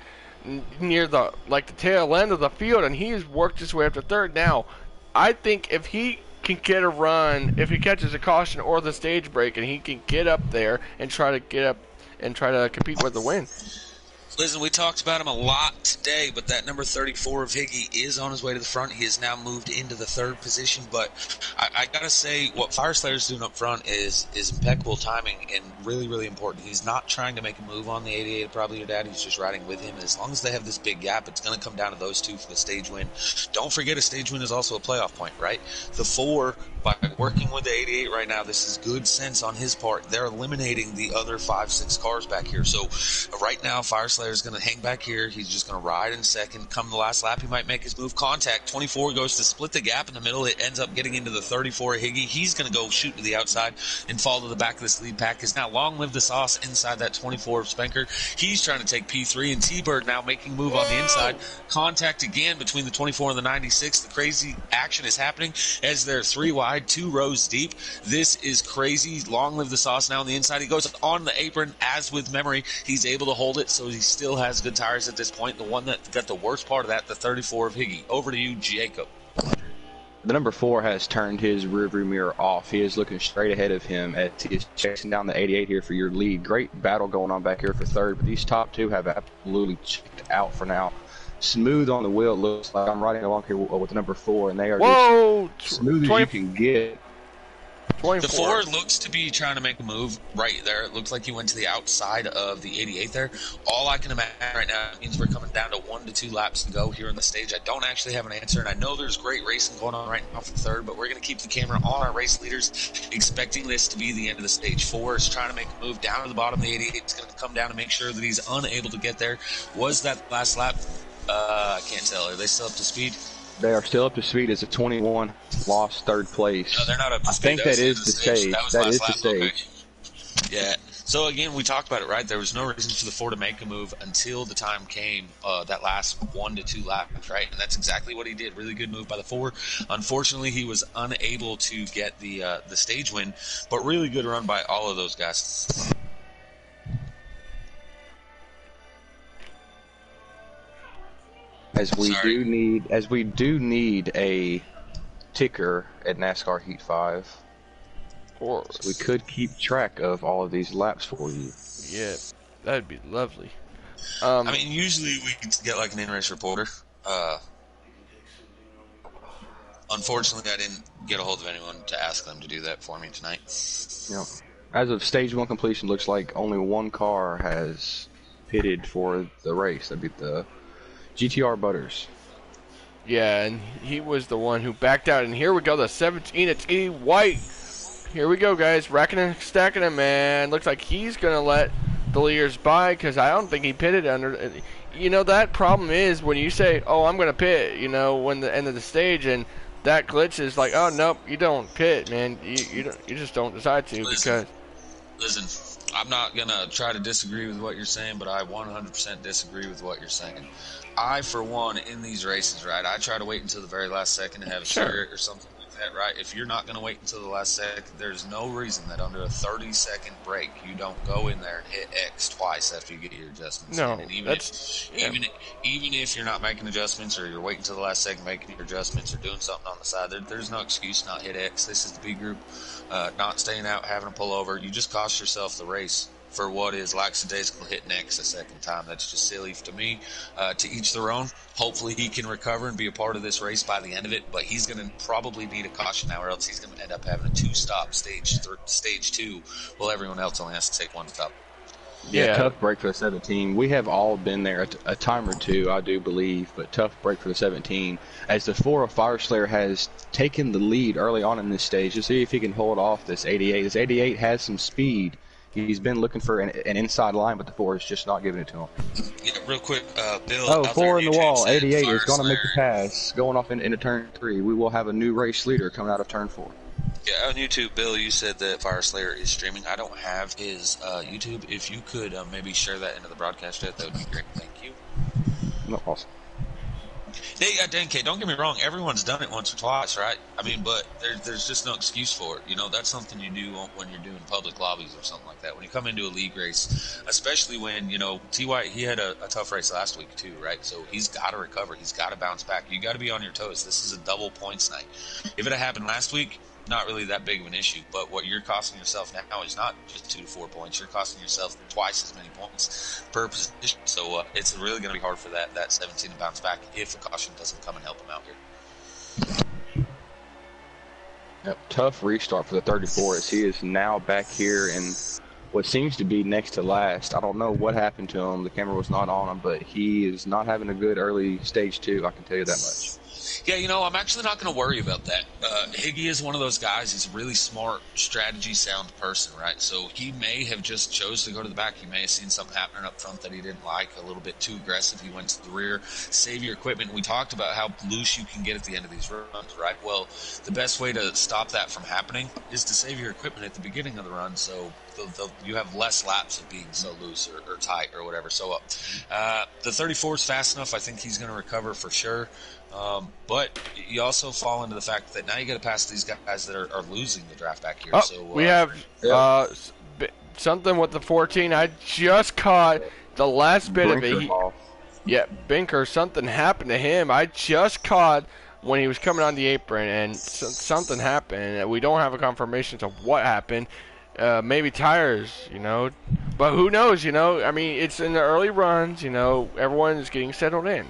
near the tail end of the field, and he's worked his way up to 3rd. Now, I think if he can get a run, if he catches a caution or the stage break, and he can get up there and try to compete with the win. Listen, we talked about him a lot today, but that number 34 of Higgy is on his way to the front. He has now moved into the 3rd position, but I got to say what Fireslayer's doing up front is impeccable timing and really, really important. He's not trying to make a move on the 88, probably your dad. He's just riding with him. And as long as they have this big gap, it's going to come down to those 2 for the stage win. Don't forget a stage win is also a playoff point, right? The 4, by working with the 88 right now, this is good sense on his part. They're eliminating the other 5, 6 cars back here. So right now, Fireslayer's Slayer's going to hang back here. He's just going to ride in second. Come the last lap, he might make his move. Contact. 24 goes to split the gap in the middle. It ends up getting into the 34 Higgy. He's going to go shoot to the outside and fall to the back of this lead pack. Is now Long Live the Sauce inside that 24 of Spenker. He's trying to take P3, and T-Bird now making move on the inside. Contact again between the 24 and the 96. The crazy action is happening as they're 3 wide, 2 rows deep. This is crazy. Long Live the Sauce now on the inside. He goes on the apron, as with memory. He's able to hold it, so he still has good tires at this point. The one that got the worst part of that, the 34 of Higgy. Over to you, Jacob. The number 4 has turned his rearview mirror off. He is looking straight ahead of him as he is chasing down the 88 here for your lead. Great battle going on back here for third, but these top 2 have absolutely checked out for now. Smooth on the wheel, it looks like. I'm riding along here with the number 4, and they are just smooth as you can get. 24. The 4 looks to be trying to make a move right there. It looks like he went to the outside of the 88 there. All I can imagine right now means we're coming down to 1 to 2 laps to go here on the stage. I don't actually have an answer, and I know there's great racing going on right now for third, but we're going to keep the camera on our race leaders, expecting this to be the end of the stage. 4 is trying to make a move down to the bottom. The 88 is going to come down to make sure that he's unable to get there. Was that last lap? I can't tell. Are they still up to speed? They are still up to speed as a 21 lost third place. No, they're not up to speed. I think that is the stage. That is the stage. Okay. Yeah. So again, we talked about it, right? There was no reason for the 4 to make a move until the time came, that last 1 to 2 laps, right? And that's exactly what he did. Really good move by the 4. Unfortunately, he was unable to get the stage win, but really good run by all of those guys. As we do need a ticker at NASCAR Heat 5. Or so we could keep track of all of these laps for you. Yeah, that'd be lovely. I mean, usually we could get like an in-race reporter. Unfortunately, I didn't get a hold of anyone to ask them to do that for me tonight. Yep. As of stage 1 completion, looks like only 1 car has pitted for the race. That'd be the GTR Butters. Yeah, and he was the one who backed out. And here we go, the 17. It's E. White. Here we go, guys. Racking and stacking him, man. Looks like he's going to let the leaders by because I don't think he pitted under. You know, that problem is when you say, oh, I'm going to pit, you know, when the end of the stage, and that glitch is like, oh, nope, you don't pit, man. You just don't decide to Listen, I'm not going to try to disagree with what you're saying, but I 100% disagree with what you're saying. I, for one, in these races, right, I try to wait until the very last second to have a cigarette or something like that, right? If you're not going to wait until the last second, there's no reason that under a 30-second break you don't go in there and hit X twice after you get your adjustments. No, and even if you're not making adjustments or you're waiting until the last second making your adjustments or doing something on the side, there's no excuse not hit X. This is the B group, not staying out, having a pullover. You just cost yourself the race for what is lackadaisical hitting X a second time. That's just silly to me. To each their own. Hopefully he can recover and be a part of this race by the end of it, but he's going to probably need a caution now, or else he's going to end up having a 2-stop stage 2, while everyone else only has to take 1 stop. Yeah, tough break for the 17. We have all been there a time or two, I do believe, but tough break for the 17. As the 4 of Fire Slayer has taken the lead early on in this stage, to see if he can hold off this 88. This 88 has some speed. He's been looking for an inside line, but the 4 is just not giving it to him. Yeah, real quick, Bill. Oh, 4 in the wall. 88 is going to make the pass. Going off into turn 3. We will have a new race leader coming out of turn 4. Yeah, on YouTube, Bill, you said that Fire Slayer is streaming. I don't have his YouTube. If you could maybe share that into the broadcast chat, that would be great. Thank you. No, awesome. Hey, Dan K, don't get me wrong. Everyone's done it once or twice, right? I mean, but there's just no excuse for it. You know, that's something you do when you're doing public lobbies or something like that. When you come into a league race, especially when, you know, T.Y., he had a tough race last week too, right? So he's got to recover. He's got to bounce back. You got to be on your toes. This is a double points night. If it had happened last week, not really that big of an issue, but what you're costing yourself now is not just 2 to 4 points. You're costing yourself twice as many points per position. So it's really going to be hard for that 17 to bounce back if a caution doesn't come and help him out here. Yep, tough restart for the 34 as he is now back here in what seems to be next to last. I don't know what happened to him. The camera was not on him, but he is not having a good early stage 2. I can tell you that much. Yeah, I'm actually not going to worry about that. Higgy is one of those guys. He's a really smart, strategy sound person, right? So he may have just chose to go to the back. He may have seen something happening up front that he didn't like, a little bit too aggressive. He went to the rear, save your equipment. We talked about how loose you can get at the end of these runs, right? Well, the best way to stop that from happening is to save your equipment at the beginning of the run, so you have less laps of being so loose or tight or whatever. So the 34 is fast enough. I think he's going to recover for sure. But you also fall into the fact that now you got to pass these guys that are losing the draft back here. So we have something with the 14. I just caught the last bit of it. Yeah, Binker, something happened to him. I just caught when he was coming on the apron, and something happened. We don't have a confirmation of what happened. Maybe tires, but who knows, I mean, it's in the early runs, everyone is getting settled in,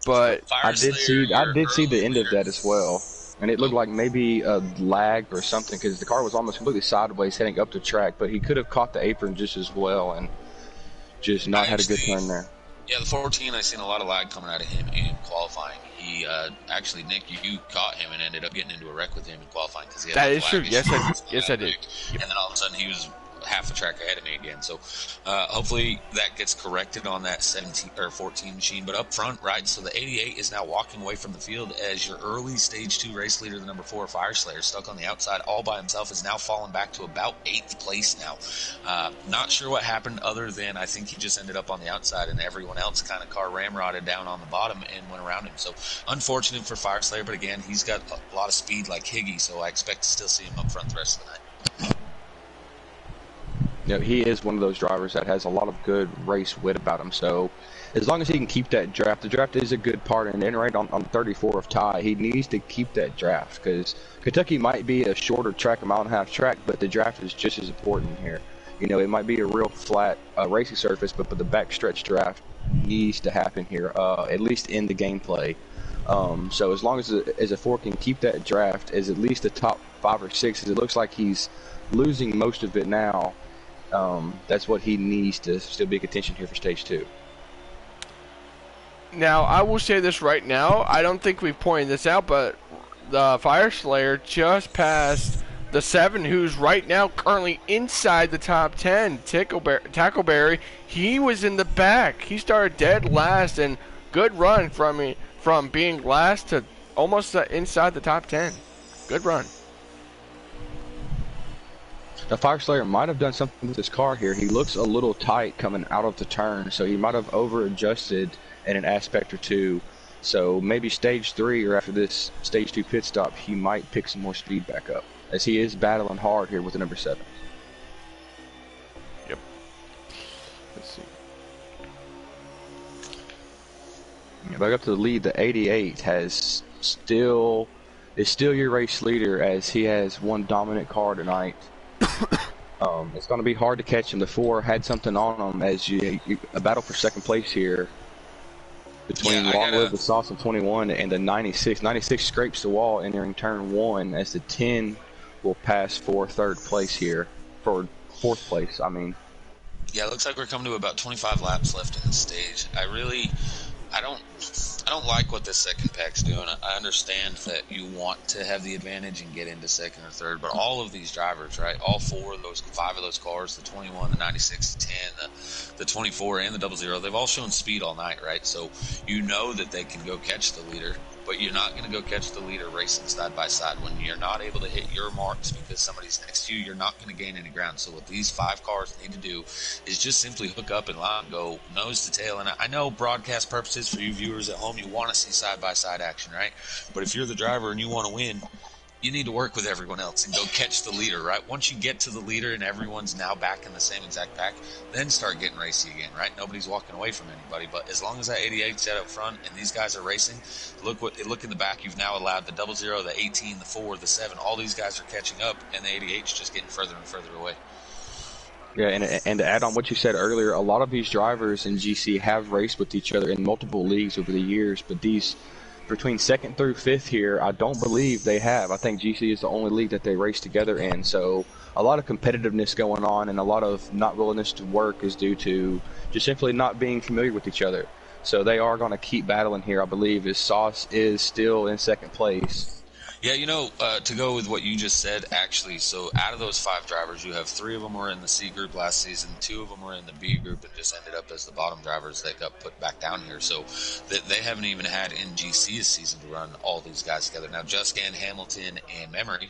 but I did see the end of that as well, and it looked like maybe a lag or something, because the car was almost completely sideways heading up the track, but he could have caught the apron just as well and just not had a good turn there. Yeah, the 14, I've seen a lot of lag coming out of him in qualifying. He actually, Nick, you caught him and ended up getting into a wreck with him in qualifying because he had that is true. Yes, I did. And then all of a sudden he was half a track ahead of me again. So hopefully that gets corrected on that 17 or 14 machine. But up front, right? So the 88 is now walking away from the field as your early stage 2 race leader, the number 4 Fire Slayer, stuck on the outside all by himself, is now fallen back to about 8th place now. Not sure what happened other than I think he just ended up on the outside and everyone else kind of car ramrodded down on the bottom and went around him. So unfortunate for Fire Slayer, but again, he's got a lot of speed like Higgy, so I expect to still see him up front the rest of the night. He is one of those drivers that has a lot of good race wit about him. So as long as he can keep that draft, the draft is a good part. And then right on 34 of Ty, he needs to keep that draft because Kentucky might be a shorter track, a mile-and-a-half track, but the draft is just as important here. It might be a real flat racing surface, but the backstretch draft needs to happen here, at least in the gameplay. So as long as a 4 can keep that draft as at least the top 5 or 6, as it looks like he's losing most of it now, that's what he needs to still be a contention here for stage 2. Now, I will say this right now. I don't think we've pointed this out, but the Fire Slayer just passed the 7, who's right now currently inside the top 10. Tackleberry, he was in the back. He started dead last, and good run from being last to almost inside the top 10. Good run. The Fire Slayer might have done something with his car here. He looks a little tight coming out of the turn, so he might have over-adjusted in an aspect or two. So maybe stage 3 or after this stage 2 pit stop, he might pick some more speed back up, as he is battling hard here with the number 7. Yep. Let's see. Back up to the lead, the 88 is still your race leader, as he has one dominant car tonight. It's going to be hard to catch him. The 4 had something on him as a battle for second place here between Long Live the Sauce and 21 and the 96. 96 scrapes the wall entering turn 1 as the 10 will pass for third place here, for fourth place, I mean. Yeah, it looks like we're coming to about 25 laps left in the stage. I don't like what this second pack's doing. I understand that you want to have the advantage and get into second or third, but all of these drivers, right, all 5 of those cars, the 21, the 96, the 10, the 24, and the 00, they've all shown speed all night, right? So you know that they can go catch the leader, but you're not going to go catch the leader racing side by side. When you're not able to hit your marks because somebody's next to you, you're not going to gain any ground. So what these 5 cars need to do is just simply hook up and line, go nose to tail. And I know broadcast purposes for you viewers at home, you want to see side-by-side action, right? But if you're the driver and you want to win, you need to work with everyone else and go catch the leader, right? Once you get to the leader and everyone's now back in the same exact pack, then start getting racy again, right? Nobody's walking away from anybody, but as long as that 88's set up front and these guys are racing, look in the back. You've now allowed the 00, the 18, the 4, the 7, all these guys are catching up, and the 88's just getting further and further away. Yeah, and to add on what you said earlier, a lot of these drivers in GC have raced with each other in multiple leagues over the years, but these between 2nd through 5th here, I don't believe they have. I think GC is the only league that they race together in, so a lot of competitiveness going on and a lot of not willingness to work is due to just simply not being familiar with each other. So they are going to keep battling here, I believe, as Sauce is still in second place. Yeah, to go with what you just said, actually, so out of those 5 drivers, you have 3 of them were in the C group last season, 2 of them were in the B group, and just ended up as the bottom drivers that got put back down here. So they haven't even had NGC this season to run all these guys together. Now, Juscan, Hamilton, and Memory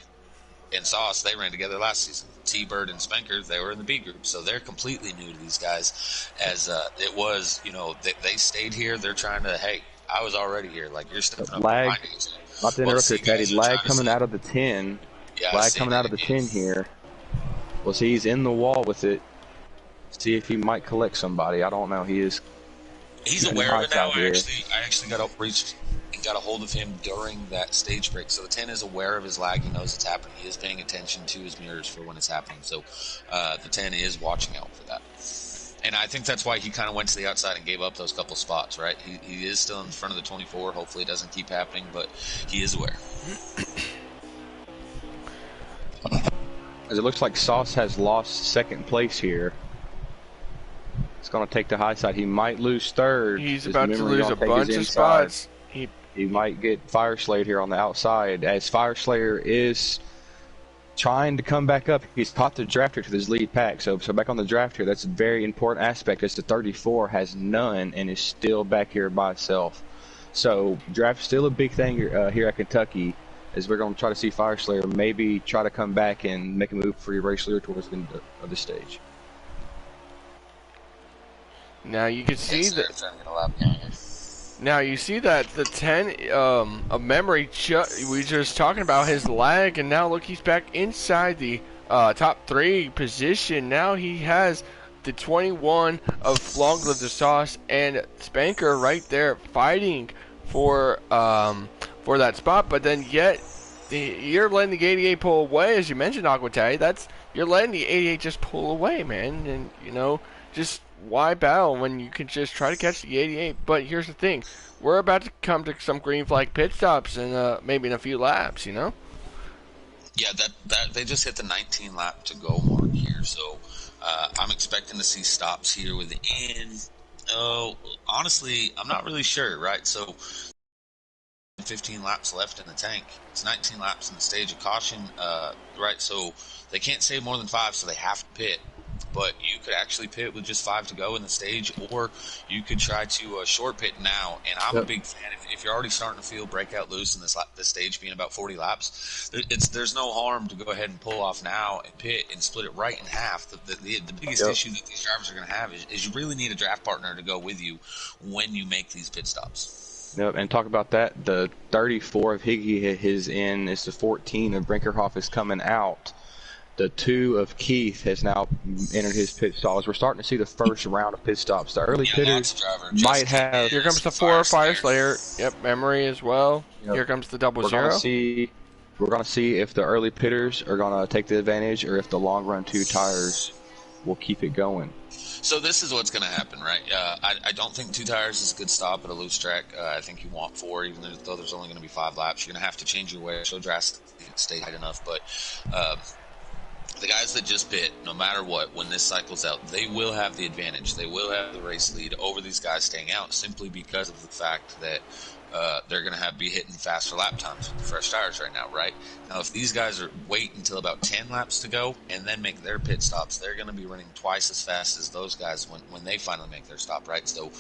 and Sauce, they ran together last season. T-Bird and Spanker, they were in the B group, so they're completely new to these guys. As it was, they stayed here. They're trying to, hey, I was already here. Like, you're stepping up behind me. Not to interrupt you, Teddy. Lag coming out of the 10. Yeah, lag coming out of the 10 here. Well, see, he's in the wall with it. See if he might collect somebody. I don't know. He's aware of it now. I actually got reached and got a hold of him during that stage break. So the 10 is aware of his lag. He knows it's happening. He is paying attention to his mirrors for when it's happening. So the 10 is watching out for that. And I think that's why he kind of went to the outside and gave up those couple spots, right? He is still in front of the 24. Hopefully it doesn't keep happening, but he is aware. As it looks like Sauce has lost second place here. It's going to take the high side. He might lose third. He's about to lose a bunch of spots. He might get Fire Slayer here on the outside, as Fire Slayer is trying to come back up. He's caught the drafter to his lead pack, so back on the draft here. That's a very important aspect, as the 34 has none and is still back here by itself. So draft still a big thing here at Kentucky, as we're going to try to see Fire Slayer maybe try to come back and make a move for your race leader towards the end of the stage. Now you can see that. Now you see that the 10 of Memory, we just talking about his lag, and now look, he's back inside the top 3 position. Now he has the 21 of Long Live the Sauce and Spanker right there fighting for that spot. But then yet you're letting the 88 pull away, as you mentioned, Aquatay. You're letting the 88 just pull away, man, and just. Why battle when you can just try to catch the 88? But here's the thing. We're about to come to some green flag pit stops in maybe in a few laps, Yeah, that they just hit the 19 lap to go mark here. So I'm expecting to see stops here within, honestly, I'm not really sure, right? So 15 laps left in the tank. It's 19 laps in the stage of caution, right? So they can't save more than 5, so they have to pit. But you could actually pit with just 5 to go in the stage, or you could try to short pit now. And I'm a big fan. If you're already starting to feel breakout loose in this stage being about 40 laps, there's no harm to go ahead and pull off now and pit and split it right in half. The biggest issue that these drivers are going to have is you really need a draft partner to go with you when you make these pit stops. Yep, and talk about that. The 34 of Higgy is in. It's the 14 of Brinkerhoff is coming out. The 2 of Keith has now entered his pit stalls. We're starting to see the first round of pit stops. The early pitters might have. Here comes the 4 Fire Slayer. Yep, Memory as well. Yep. Here comes the 00. We're going to see if the early pitters are going to take the advantage, or if the long run 2 tires will keep it going. So this is what's going to happen, right? I don't think 2 tires is a good stop at a loose track. I think you want 4, even though there's only going to be 5 laps. You're going to have to change your way so drastically to stay high enough, but. The guys that just pit, no matter what, when this cycles out, they will have the advantage. They will have the race lead over these guys staying out, simply because of the fact that they're going to be hitting faster lap times with the fresh tires right now, right? Now, if these guys wait until about 10 laps to go and then make their pit stops, they're going to be running twice as fast as those guys when they finally make their stop, right? So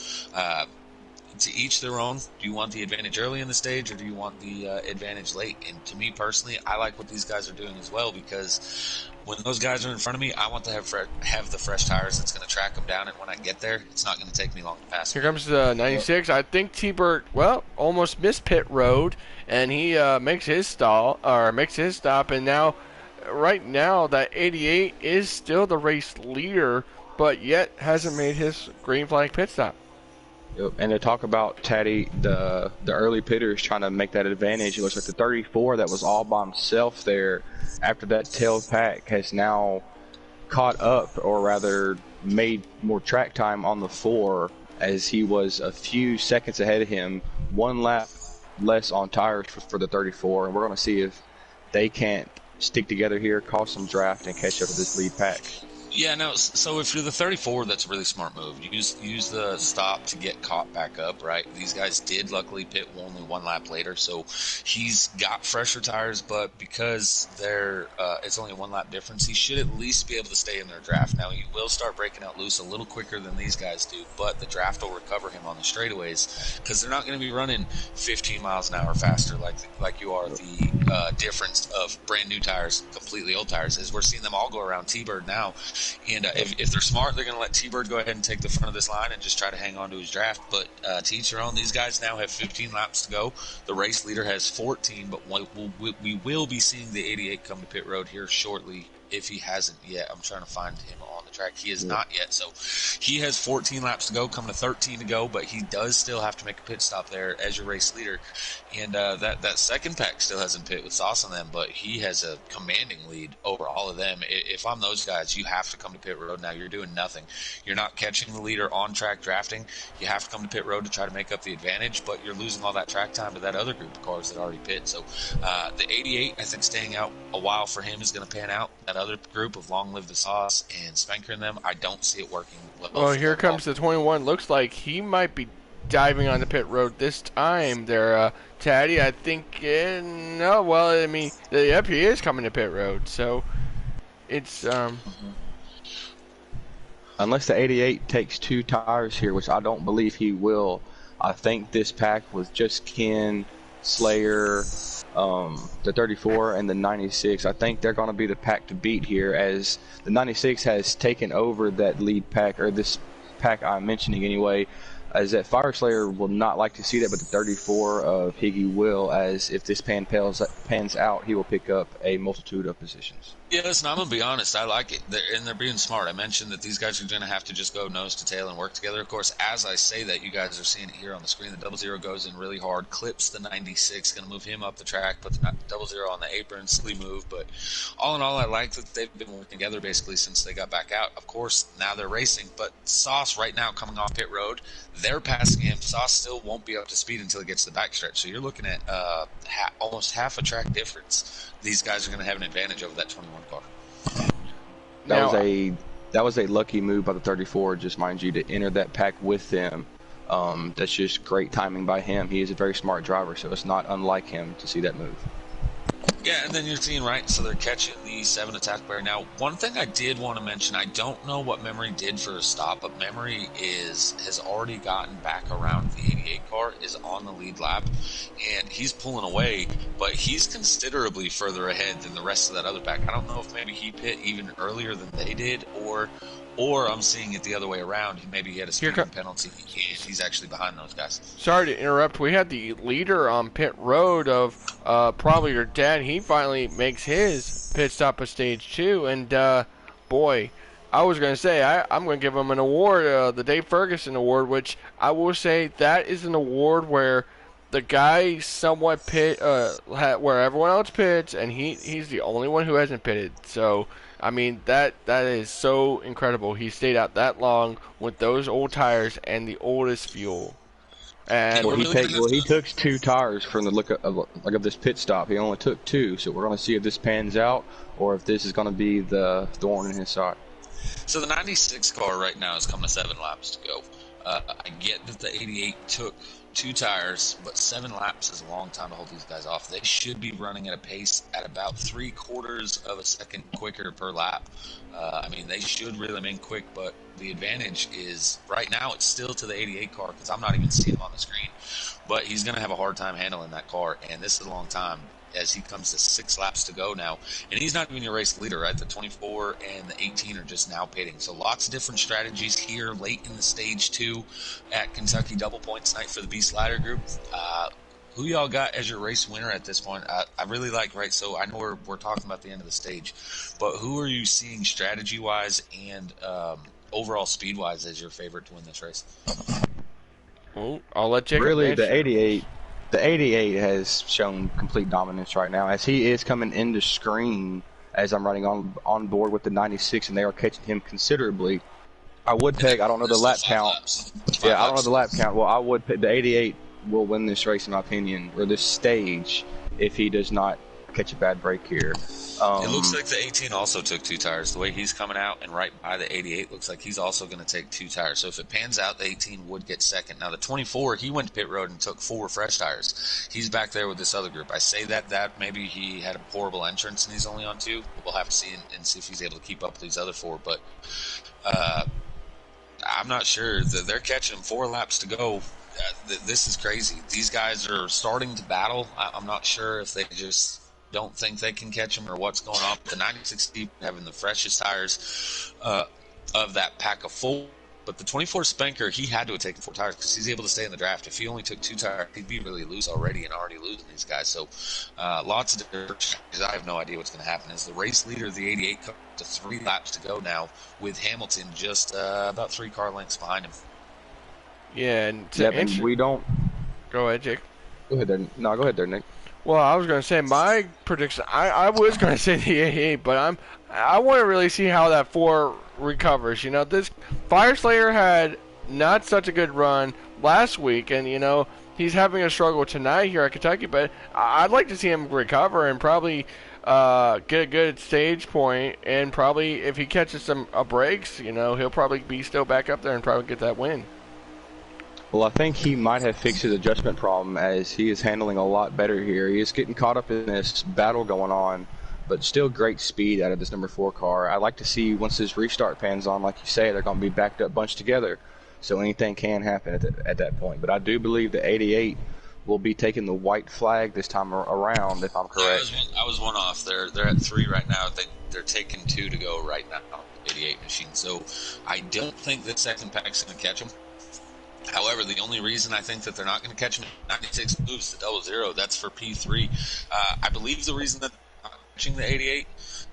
to each their own. Do you want the advantage early in the stage, or do you want the advantage late? And to me personally, I like what these guys are doing as well, because when those guys are in front of me, I want to have the fresh tires that's going to track them down, and when I get there, it's not going to take me long to pass. Here comes the 96. I think T-Bert, almost missed pit road, and he makes his stop, and now, right now, that 88 is still the race leader, but yet hasn't made his green flag pit stop. Yep. And to talk about Taddy, the early pitters trying to make that advantage, it looks like the 34 that was all by himself there after that tail pack has now caught up, or rather made more track time on the 4, as he was a few seconds ahead of him, 1 lap less on tires for the 34, and we're going to see if they can't stick together here, cause some draft, and catch up with this lead pack. Yeah, no. So if you're the 34, that's a really smart move. Use the stop to get caught back up, right? These guys did luckily pit only one lap later, so he's got fresher tires. But because it's only a 1 lap difference, he should at least be able to stay in their draft. Now he will start breaking out loose a little quicker than these guys do, but the draft will recover him on the straightaways because they're not going to be running 15 miles an hour faster like you are. The difference of brand new tires, completely old tires, is we're seeing them all go around T-Bird now. And if they're smart, they're going to let T-Bird go ahead and take the front of this line and just try to hang on to his draft. But to each their own, these guys now have 15 laps to go. The race leader has 14, but we will be seeing the 88 come to pit road here shortly if he hasn't yet. I'm trying to find him on the track. He is not yet. So he has 14 laps to go, coming to 13 to go, but he does still have to make a pit stop there as your race leader. And that second pack still hasn't pit with Sauce on them, but he has a commanding lead over all of them. If I'm those guys, you have to come to pit road now. You're doing nothing. You're not catching the leader on track drafting. You have to come to pit road to try to make up the advantage, but you're losing all that track time to that other group of cars that already pit. So the 88, I think staying out a while for him is going to pan out. That other group of Long Live the Sauce and Spanker and them, I don't see it working well here comes the 21. Looks like he might be diving on the pit road this time there, Taddy. I think, no, well, I mean, yep, he is coming to pit road, so it's, Unless the 88 takes 2 tires here, which I don't believe he will, I think this pack with just Ken, Slayer, the 34, and the 96, I think they're going to be the pack to beat here, as the 96 has taken over that lead pack, or this pack I'm mentioning anyway, as that Fire Slayer will not like to see that, but the 34 of Higgy will, as if this pans out, he will pick up a multitude of positions. Yeah, listen, I'm going to be honest. I like it. They're being smart. I mentioned that these guys are going to have to just go nose to tail and work together. Of course, as I say that, you guys are seeing it here on the screen. The 00 goes in really hard, clips the 96, going to move him up the track, put the 00 on the apron, silly move. But all in all, I like that they've been working together basically since they got back out. Of course, now they're racing, but Sauce right now coming off pit road, they're passing him. Sauce still won't be up to speed until he gets to the backstretch. So you're looking at almost half a track difference. These guys are going to have an advantage over that 21 car. That was a lucky move by the 34, just mind you, to enter that pack with them. That's just great timing by him. He is a very smart driver, so it's not unlike him to see that move. Yeah, and then you're seeing, right, so they're catching the 7 attack player. Now, one thing I did want to mention, I don't know what Memory did for a stop, but Memory has already gotten back around the 88 car, is on the lead lap, and he's pulling away, but he's considerably further ahead than the rest of that other pack. I don't know if maybe he pit even earlier than they did, or I'm seeing it the other way around. Maybe he had a speeding penalty. He's actually behind those guys. Sorry to interrupt. We had the leader on pit road of probably your dad. He finally makes his pit stop of stage 2. And, boy, I was going to say, I'm going to give him an award, the Dave Ferguson Award, which I will say that is an award where the guy somewhat pit, where everyone else pits, and he's the only one who hasn't pitted. So, I mean, that is so incredible. He stayed out that long with those old tires and the oldest fuel. And he took 2 tires from the look of this pit stop. He only took 2, so we're going to see if this pans out or if this is going to be the thorn in his side. So the 96 car right now is coming to 7 laps to go. I get that the 88 took 2 tires, but 7 laps is a long time to hold these guys off. They should be running at a pace at about 3/4 of a second quicker per lap. I mean, they should really remain quick, but the advantage is right now it's still to the 88 car because I'm not even seeing him on the screen. But he's going to have a hard time handling that car, and this is a long time as he comes to 6 laps to go now. And he's not even your race leader, right? The 24 and the 18 are just now pitting. So lots of different strategies here late in the stage 2 at Kentucky Double Points night for the Beast Slider group. Who y'all got as your race winner at this point? I really like, right, so I know we're talking about the end of the stage, but who are you seeing strategy-wise and overall speed-wise as your favorite to win this race? Well, I'll let Jacob Really, the 88 has shown complete dominance right now, as he is coming into screen as I'm running on board with the 96, and they are catching him considerably. I would peg, I don't know the lap count. Yeah, I don't know the lap count. Well, I would peg the 88 will win this race, in my opinion, or this stage, if he does not catch a bad break here. It looks like the 18 also took 2 tires. The way he's coming out and right by the 88 looks like he's also going to take 2 tires. So if it pans out, the 18 would get second. Now the 24, he went to pit road and took 4 fresh tires. He's back there with this other group. I say that maybe he had a horrible entrance and he's only on 2. We'll have to see and see if he's able to keep up with these other 4. But I'm not sure. They're catching him 4 laps to go. This is crazy. These guys are starting to battle. I'm not sure if they just don't think they can catch him or what's going on. The 96 Deep having the freshest tires of that pack of 4. But the 24 Spanker, he had to have taken 4 tires because he's able to stay in the draft. If he only took 2 tires, he'd be really loose already and already losing these guys. So lots of different strategies. I have no idea what's going to happen. As the race leader, the 88 comes to 3 laps to go now with Hamilton just about 3 car lengths behind him. Yeah, and we don't. Go ahead, Jake. Go ahead there. No, go ahead there, Nick. Well, I was going to say my prediction. I was going to say the 88, but I want to really see how that 4 recovers. You know, this Fire Slayer had not such a good run last week, and you know he's having a struggle tonight here at Kentucky. But I'd like to see him recover and probably get a good stage point, and probably if he catches some breaks, you know, he'll probably be still back up there and probably get that win. Well, I think he might have fixed his adjustment problem as he is handling a lot better here. He is getting caught up in this battle going on, but still great speed out of this number 4 car. I'd like to see once this restart pans on, like you say, they're going to be backed up bunched together, so anything can happen at that point. But I do believe the 88 will be taking the white flag this time around, if I'm correct. Yeah, I was one off. They're at 3 right now. They're taking 2 to go right now, 88 machine. So I don't think the second pack's going to catch them. However, the only reason I think that they're not going to catch him 96 moves the 00, that's for P3. I believe the reason that they're not catching the 88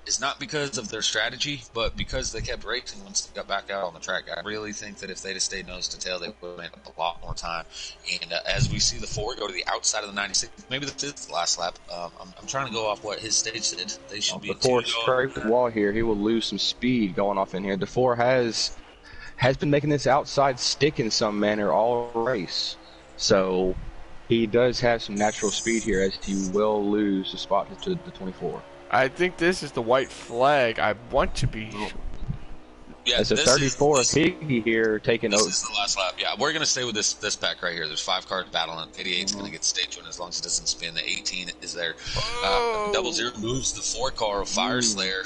is not because of their strategy, but because they kept racing once they got back out on the track. I really think that if they'd have stayed nose to tail, they would have made up a lot more time. And as we see the 4 go to the outside of the 96, maybe this is the last lap. I'm trying to go off what his stage did. They should be before scrape the wall here. He will lose some speed going off in here. The 4 has been making this outside stick in some manner all race. So he does have some natural speed here as he will lose the spot to the 24. I think this is the white flag. I want to be. Yeah, it's a 34 Higgy here taking over. This is the last lap. Yeah, we're going to stay with this pack right here. There's 5 cars battling. 88's going to get stage 1 as long as it doesn't spin. The 18 is there. 00 moves the 4 car of Fire Slayer.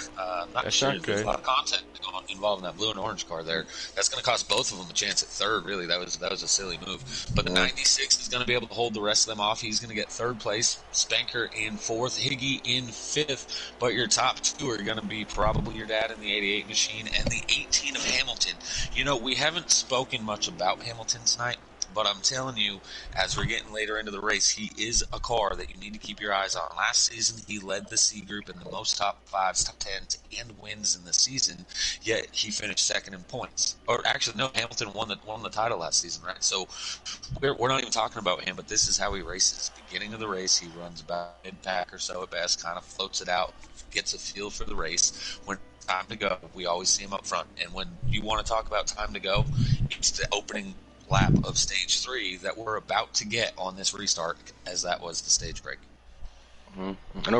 That's sure. not There's good. a lot of content involving that blue and orange car there. That's going to cost both of them a chance at 3rd, really. That was a silly move. But the 96 is going to be able to hold the rest of them off. He's going to get 3rd place. Spanker in 4th. Higgy in 5th. But your top 2 are going to be probably your dad in the 88 machine and the 18 of Hamilton. You know, we haven't spoken much about Hamilton tonight, but I'm telling you, as we're getting later into the race, he is a car that you need to keep your eyes on. Last season, he led the C group in the most top 5s, top 10s, and wins in the season, yet he finished 2nd in points. Or actually, no, Hamilton won the title last season, right? So we're not even talking about him, but this is how he races. Beginning of the race, he runs about mid-pack or so at best, kind of floats it out, gets a feel for the race. When time to go, we always see him up front. And when you want to talk about time to go, it's the opening lap of stage 3 that we're about to get on this restart, as that was the stage break. Mm-hmm. And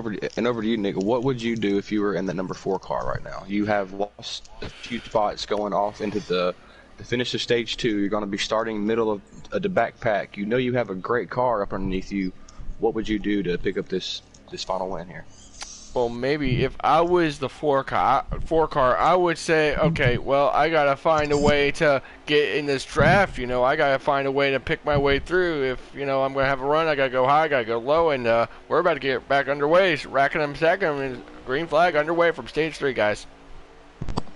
over to you, Nick. What would you do if you were in the number 4 car right now? You have lost a few spots going off into the finish of stage 2. You're going to be starting middle of the backpack. You know you have a great car up underneath you. What would you do to pick up this final win here? Well, maybe if I was the 4 car, I would say, okay, well, I gotta find a way to get in this draft. You know, I gotta find a way to pick my way through. If you know I'm gonna have a run, I gotta go high, I gotta go low, and we're about to get back underway. So racking them second, and green flag underway from stage 3, guys.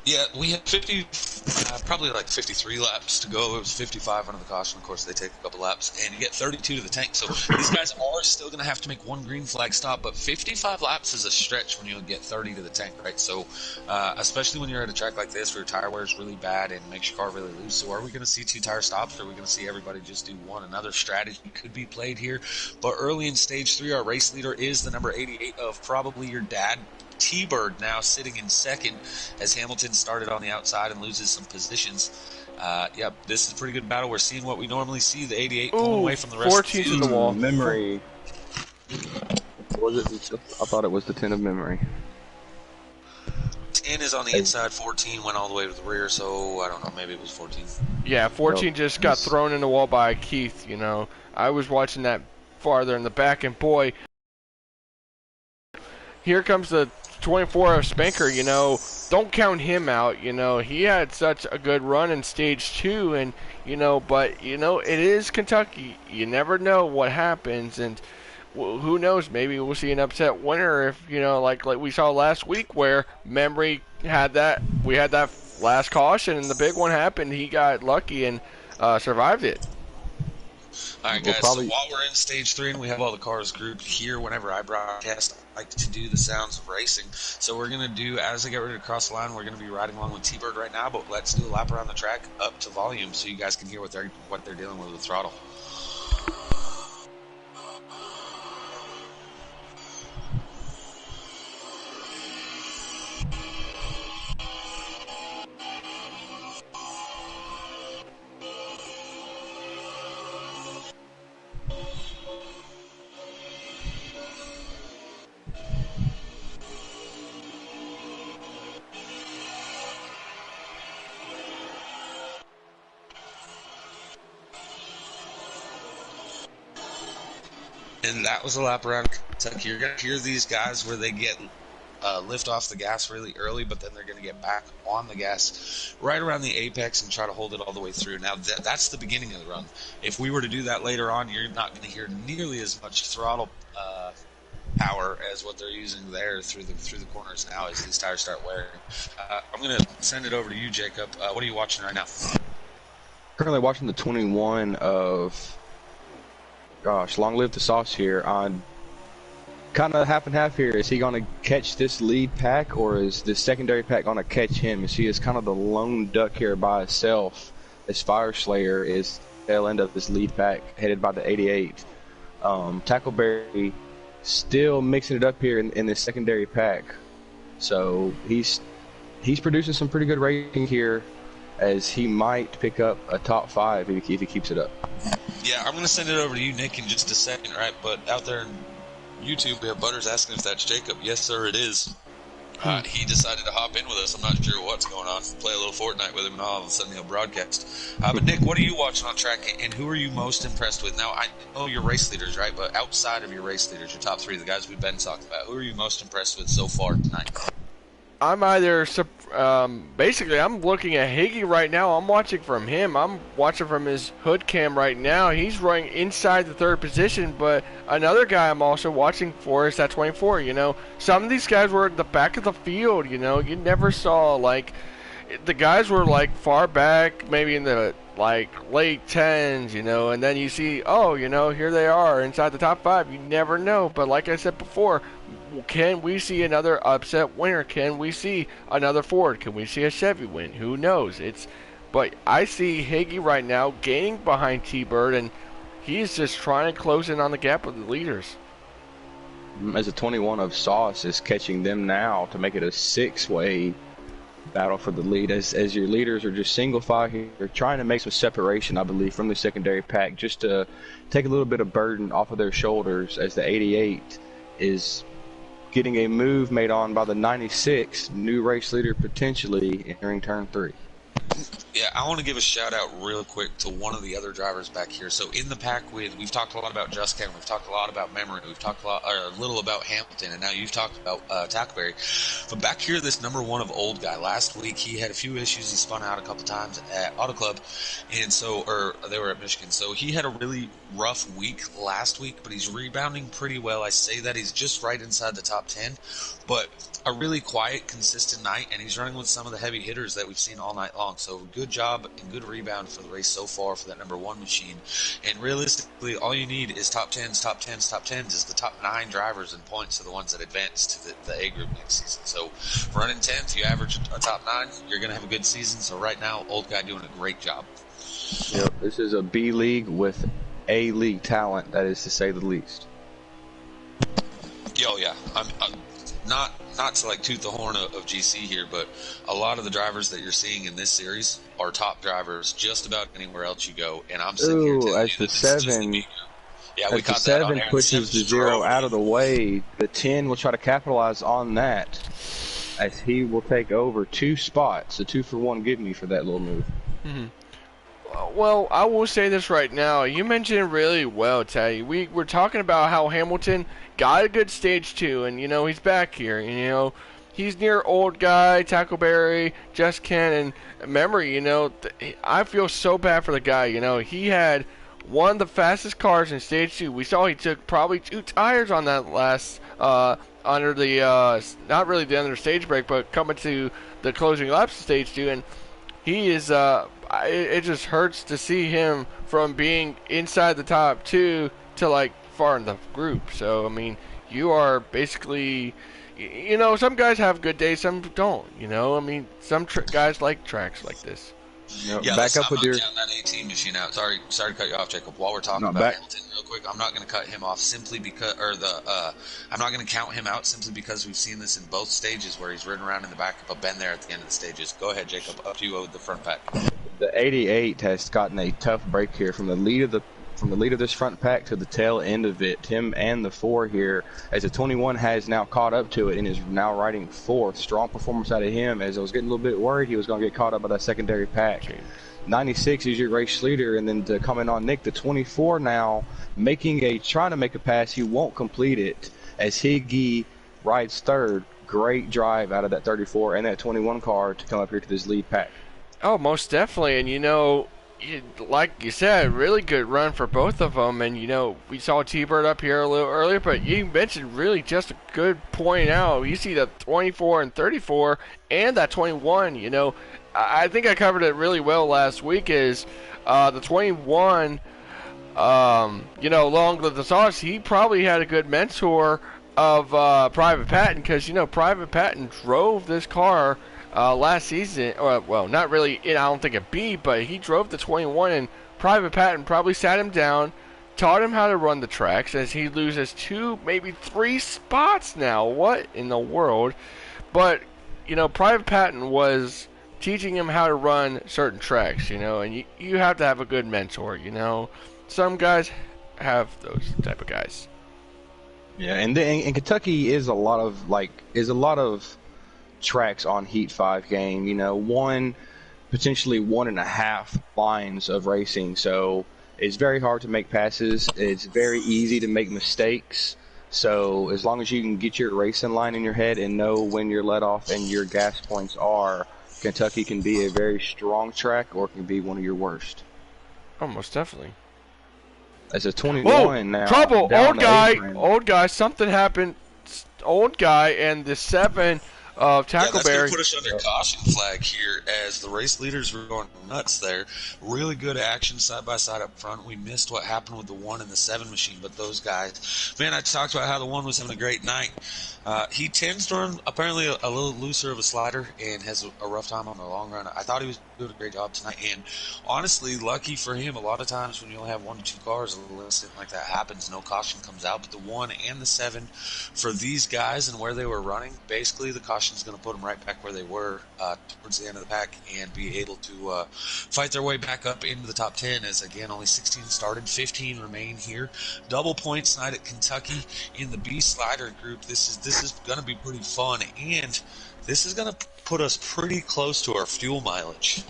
Yeah, we had probably like 53 laps to go. It was 55 under the caution. Of course, they take a couple laps, and you get 32 to the tank. So these guys are still going to have to make one green flag stop, but 55 laps is a stretch when you get 30 to the tank, right? So especially when you're at a track like this where your tire wear is really bad and makes your car really loose. So are we going to see 2 tire stops, or are we going to see everybody just do one? Another strategy could be played here. But early in stage 3, our race leader is the number 88 of probably your dad, T-Bird, now sitting in 2nd as Hamilton started on the outside and loses some positions. This is a pretty good battle. We're seeing what we normally see, the 88 pulling away from the rest 14 of the to the wall. Memory. Was it? I thought it was the 10 of memory. 10 is on the inside, 14 went all the way to the rear, so I don't know, maybe it was 14. Yeah, 14 just got thrown in the wall by Keith, you know. I was watching that farther in the back, and boy, here comes the 24 of Spanker, you know. Don't count him out, you know. He had such a good run in stage 2, and, you know, but, you know, it is Kentucky. You never know what happens, and who knows, maybe we'll see an upset winner if, you know, like we saw last week where Memory had that, we had that last caution and the big one happened. He got lucky and survived it. All right, guys, so while we're in stage 3 and we have all the cars grouped here, whenever I broadcast, I like to do the sounds of racing. So we're going to do, as they get ready to cross the line, we're going to be riding along with T-Bird right now, but let's do a lap around the track up to volume so you guys can hear what they're dealing with throttle. And that was a lap around Kentucky. You're going to hear these guys where they get lift off the gas really early, but then they're going to get back on the gas right around the apex and try to hold it all the way through. Now, that's the beginning of the run. If we were to do that later on, you're not going to hear nearly as much throttle power as what they're using there through the corners now as these tires start wearing. I'm going to send it over to you, Jacob. What are you watching right now? Currently watching the 21 of... Gosh, long live the sauce here. On kind of half and half here. Is he going to catch this lead pack, or is this secondary pack going to catch him? Is he is kind of the lone duck here by himself, as Fire Slayer is tail end of this lead pack headed by the 88. Tackleberry still mixing it up here in this secondary pack. So he's producing some pretty good racing here, as he might pick up a top 5 if he keeps it up. Yeah, I'm going to send it over to you, Nick, in just a second, right? But out there in YouTube, we have Butters asking if that's Jacob. Yes, sir, it is. He decided to hop in with us. I'm not sure what's going on. Play a little Fortnite with him, and all of a sudden he'll broadcast. But, Nick, what are you watching on track, and who are you most impressed with? Now, I know your race leaders, right? But outside of your race leaders, your top 3, the guys we've been talking about, who are you most impressed with so far tonight? I'm either basically I'm looking at Higgy right now. I'm watching from him. I'm watching from his hood cam right now. He's running inside the 3rd position, but another guy I'm also watching for is that 24. You know, some of these guys were at the back of the field. You know, you never saw, like, the guys were like far back, maybe in the like late 10s, you know, and then you see, oh, you know, here they are inside the top 5. You never know. But like I said before, can we see another upset winner? Can we see another Ford? Can we see a Chevy win? Who knows? But I see Higgy right now gaining behind T-Bird, and he's just trying to close in on the gap with the leaders. As a 21 of Sauce is catching them now to make it a 6-way battle for the lead, as your leaders are just single file here. They're trying to make some separation, I believe, from the secondary pack, just to take a little bit of burden off of their shoulders, as the 88 is getting a move made on by the 96, new race leader potentially entering turn 3. Yeah, I want to give a shout out real quick to one of the other drivers back here. So in the pack we've talked a lot about Just Ken, we've talked a lot about Memory, we've talked a little about Hamilton, and now you've talked about Tackleberry. But back here, this number 1 of Old Guy. Last week he had a few issues. He spun out a couple times at Auto Club, and they were at Michigan. So he had a really rough week last week, but he's rebounding pretty well. I say that he's just right inside the top 10, but a really quiet, consistent night, and he's running with some of the heavy hitters that we've seen all night long. So good job and good rebound for the race so far for that number 1 machine. And realistically, all you need is top 10s, top 10s, top 10s. Is the top 9 drivers in points are the ones that advance to the A group next season. So running 10th, you average a top 9, you're going to have a good season. So right now, Old Guy doing a great job. Yep, this is a B league with A league talent, that is to say the least. Oh yeah, I'm not to like toot the horn of GC here, but a lot of the drivers that you're seeing in this series are top drivers just about anywhere else you go. And I'm sitting here telling you that this is just the B group. Yeah, we As the caught that on 7 air. pushes the 0 out of the way, the 10 will try to capitalize on that, as he will take over 2 spots. A 2-for-1 give me for that little move. Well, I will say this right now. You mentioned it really well, Teddy. We were talking about how Hamilton got a good stage 2, and, you know, he's back here. And, you know, he's near old guy, Tackleberry, Just Ken, and Memory. You know, I feel so bad for the guy. You know, he had one of the fastest cars in stage 2. We saw he took probably 2 tires on that last, under the, not really the end of the stage break, but coming to the closing laps of stage 2, and he is, it just hurts to see him from being inside the top 2 to, like, far in the group. So, I mean, you are basically, you know, some guys have good days, some don't, you know. I mean, some guys like tracks like this. Yeah, back up with your. Count that 18 machine out. Sorry to cut you off, Jacob. While we're talking about Hamilton, real quick, I'm not going to cut him off simply because, I'm not going to count him out simply because we've seen this in both stages where he's ridden around in the back, but been there at the end of the stages. Go ahead, Jacob. Up to you with the front pack. The 88 has gotten a tough break here from the lead of this front pack to the tail end of it. Him and the 4 here, as the 21 has now caught up to it and is now riding 4th. Strong performance out of him, as I was getting a little bit worried he was going to get caught up by that secondary pack. 96 is your race leader, and then to comment on Nick, the 24 now trying to make a pass. He won't complete it as Higgy rides 3rd. Great drive out of that 34 and that 21 car to come up here to this lead pack. Oh, most definitely. And, you know, like you said, really good run for both of them. And, you know, we saw T-Bird up here a little earlier, but you mentioned really just a good point out. You see the 24 and 34 and that 21, you know. I think I covered it really well last week is the 21, you know, along with the sauce, he probably had a good mentor of Private Patton because, you know, Private Patton drove this car last season, or well, not really. I don't think a B, but he drove the 21, and Private Patton probably sat him down, taught him how to run the tracks, as he loses 2, maybe 3 spots now. What in the world? But you know, Private Patton was teaching him how to run certain tracks. You know, and you have to have a good mentor. You know, some guys have those type of guys. Yeah, and Kentucky is a lot of tracks on Heat 5 game, you know, potentially 1.5 lines of racing, so it's very hard to make passes. It's very easy to make mistakes, so as long as you can get your racing line in your head and know when your let off and your gas points are, Kentucky can be a very strong track or it can be one of your worst. Oh, most definitely. As a 21 now. Trouble! Old guy, something happened. Old guy and the 7 of Tackleberry. Yeah, that's going to put us under caution flag here as the race leaders were going nuts there. Really good action side by side up front. We missed what happened with the 1 and the 7 machine, but those guys, man, I talked about how the 1 was having a great night. He tends to run apparently a little looser of a slider and has a rough time on the long run. I thought he was doing a great job tonight, and honestly, lucky for him, a lot of times when you only have 1 or 2 cars, a little incident like that happens, no caution comes out, but the 1 and the 7, for these guys and where they were running, basically the caution is going to put them right back where they were towards the end of the pack and be able to fight their way back up into the top 10 as, again, only 16 started, 15 remain here. Double points tonight at Kentucky in the B slider group. This is going to be pretty fun, and this is going to put us pretty close to our fuel mileage.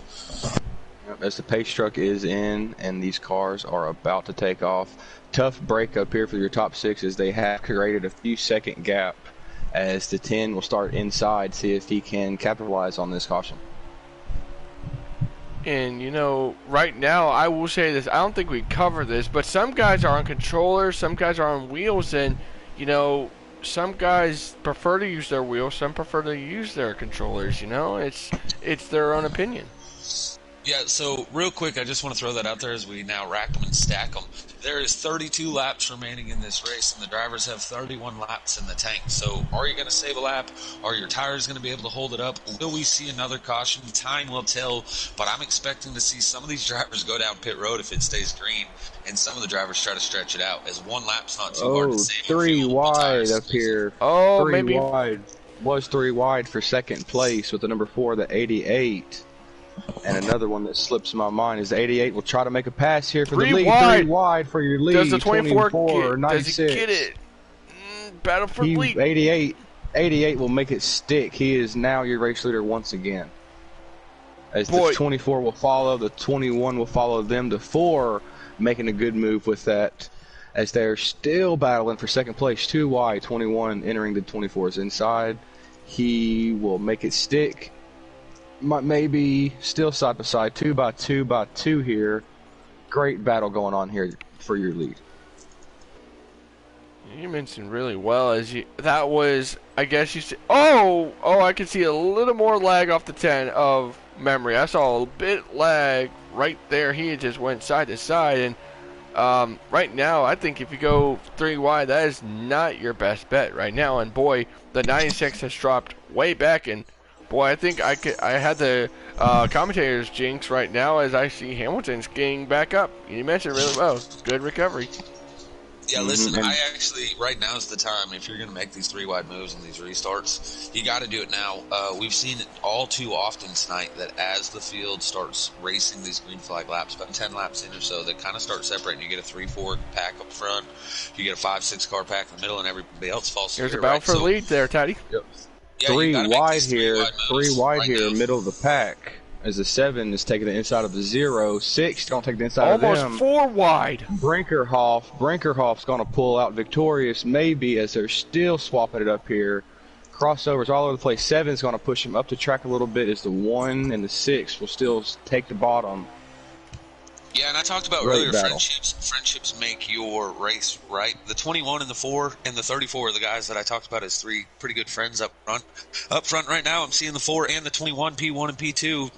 As the pace truck is in and these cars are about to take off, tough break up here for your top 6 as they have created a few second gap as the 10 will start inside, see if he can capitalize on this caution. And, you know, right now, I will say this, I don't think we cover this, but some guys are on controllers, some guys are on wheels, and, you know, some guys prefer to use their wheels, some prefer to use their controllers, you know? It's their own opinion. Yeah, so real quick, I just want to throw that out there as we now rack them and stack them. There is 32 laps remaining in this race, and the drivers have 31 laps in the tank. So are you going to save a lap? Are your tires going to be able to hold it up? Will we see another caution? Time will tell, but I'm expecting to see some of these drivers go down pit road if it stays green, and some of the drivers try to stretch it out, as 1 lap's not too hard to save. 3 wide up here. Oh, 3 wide. Was 3 wide for second place with the number 4, the 88. And another one that slips my mind is the 88 will try to make a pass here for the lead. Wide. 3 wide for your lead. Does the 24 or 96. Does he get it? Battle for the lead. 88 will make it stick. He is now your race leader once again. As the 24 will follow, the 21 will follow them. The 4 making a good move with that, as they're still battling for second place. 2 wide, 21 entering the 24's inside. He will make it stick. Maybe still side by side, 2 by 2 by 2 here. Great battle going on here for your lead. You mentioned really well that was, I guess you said, I can see a little more lag off the 10 of memory. I saw a bit lag right there. He just went side to side, and right now I think if you go 3 wide, that is not your best bet right now. And boy, the 96 has dropped way back, and boy, I think I had the commentators jinx right now as I see Hamilton's getting back up. You mentioned really well. Good recovery. Yeah, listen, I actually, right now is the time. If you're going to make these 3 wide moves and these restarts, you got to do it now. We've seen it all too often tonight that as the field starts racing these green flag laps, about 10 laps in or so, they kind of start separating. You get a 3-4 pack up front, you get a 5-6 car pack in the middle, and everybody else falls through. There's a battle for the lead there, Taddy. Yep. Yeah, 3 wide here, 3 wide right here, now. middle of the pack. As the 7 is taking the inside of the 0. 6 don't take the inside of them. Almost 4 wide. Brinkerhoff's going to pull out victorious, maybe, as they're still swapping it up here. Crossovers all over the place. 7 is going to push him up the track a little bit, as the 1 and the 6 will still take the bottom. Yeah, and I talked about Great earlier, battle. friendships make your race, right? The 21 and the 4 and the 34 are the guys that I talked about as 3 pretty good friends up front. Up front right now, I'm seeing the 4 and the 21, P1 and P2.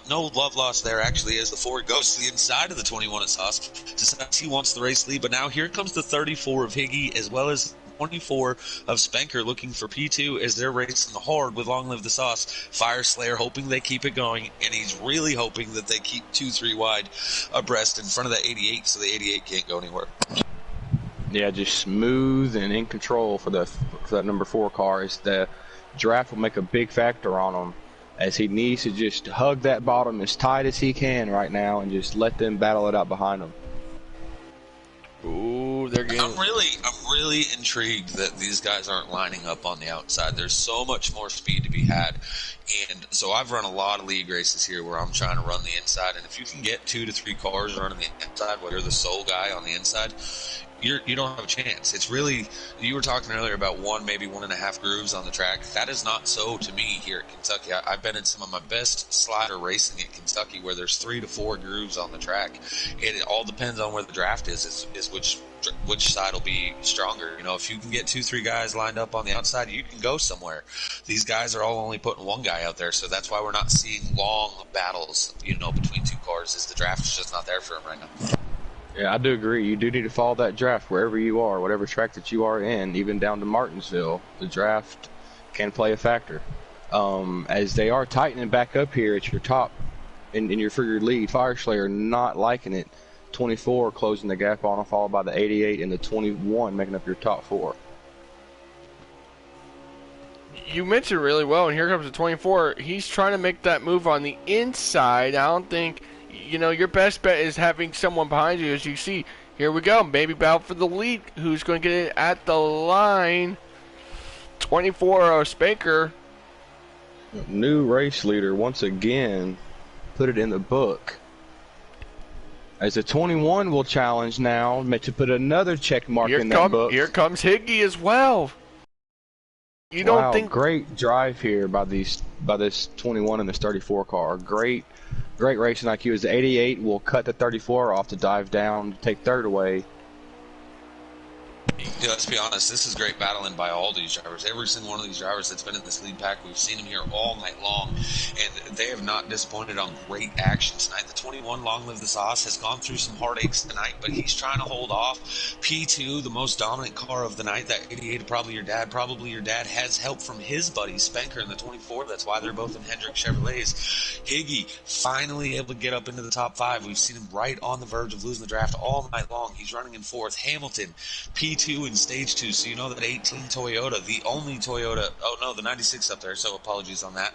No love lost there, actually, as the 4 goes to the inside of the 21 at Sauce. Decides he wants the race lead, but now here comes the 34 of Higgy, as well as 24 of Spanker looking for P2 as they're racing the hard with Long Live the Sauce. Fire Slayer hoping they keep it going, and he's really hoping that they keep 2-3 wide abreast in front of that 88 so the 88 can't go anywhere. Yeah, just smooth and in control for that number 4 car. As the draft will make a big factor on him, as he needs to just hug that bottom as tight as he can right now and just let them battle it out behind him. Ooh, they're getting. I'm really intrigued that these guys aren't lining up on the outside. There's so much more speed to be had, and so I've run a lot of league races here where I'm trying to run the inside. And if you can get 2 to 3 cars running the inside, while you're the sole guy on the inside, you don't have a chance. It's really, you were talking earlier about 1, maybe 1.5 grooves on the track. That is not so to me here at Kentucky. I've been in some of my best slider racing at Kentucky where there's 3 to 4 grooves on the track. It all depends on where the draft is which side will be stronger. You know, if you can get 2-3 guys lined up on the outside, you can go somewhere. These guys are all only putting 1 guy out there, so that's why we're not seeing long battles, between 2 cars, is the draft is just not there for them right now. Yeah, I do agree. You do need to follow that draft wherever you are, whatever track that you are in, even down to Martinsville. The draft can play a factor. As they are tightening back up here at your top for your lead. Fire Slayer not liking it. 24 closing the gap on them, followed by the 88 and the 21 making up your top 4. You mentioned really well, and here comes the 24. He's trying to make that move on the inside. I don't think, your best bet is having someone behind you. As you see, here we go. Maybe battle for the lead. Who's going to get it at the line? 24 Spanker. New race leader once again. Put it in the book. As the 21 will challenge now to put another check mark in that book. Here comes Higgy as well. You don't think great drive here by this 21 and this 34 car. Great racing IQ. As the 88 will cut the 34 off to dive down to take third away. Yeah, let's be honest, this is great battling by all these drivers. Every single one of these drivers that's been in this lead pack, we've seen them here all night long, and they have not disappointed on great action tonight. The 21, Long Live the Sauce, has gone through some heartaches tonight, but he's trying to hold off. P2, the most dominant car of the night, that 88, probably your dad, has help from his buddy Spanker in the 24. That's why they're both in Hendrick Chevrolets. Higgy finally able to get up into the top 5. We've seen him right on the verge of losing the draft all night long. He's running in 4th. Hamilton, P2 in stage 2, so you know that 18 Toyota, the only Toyota, oh no, the 96 up there, so apologies on that.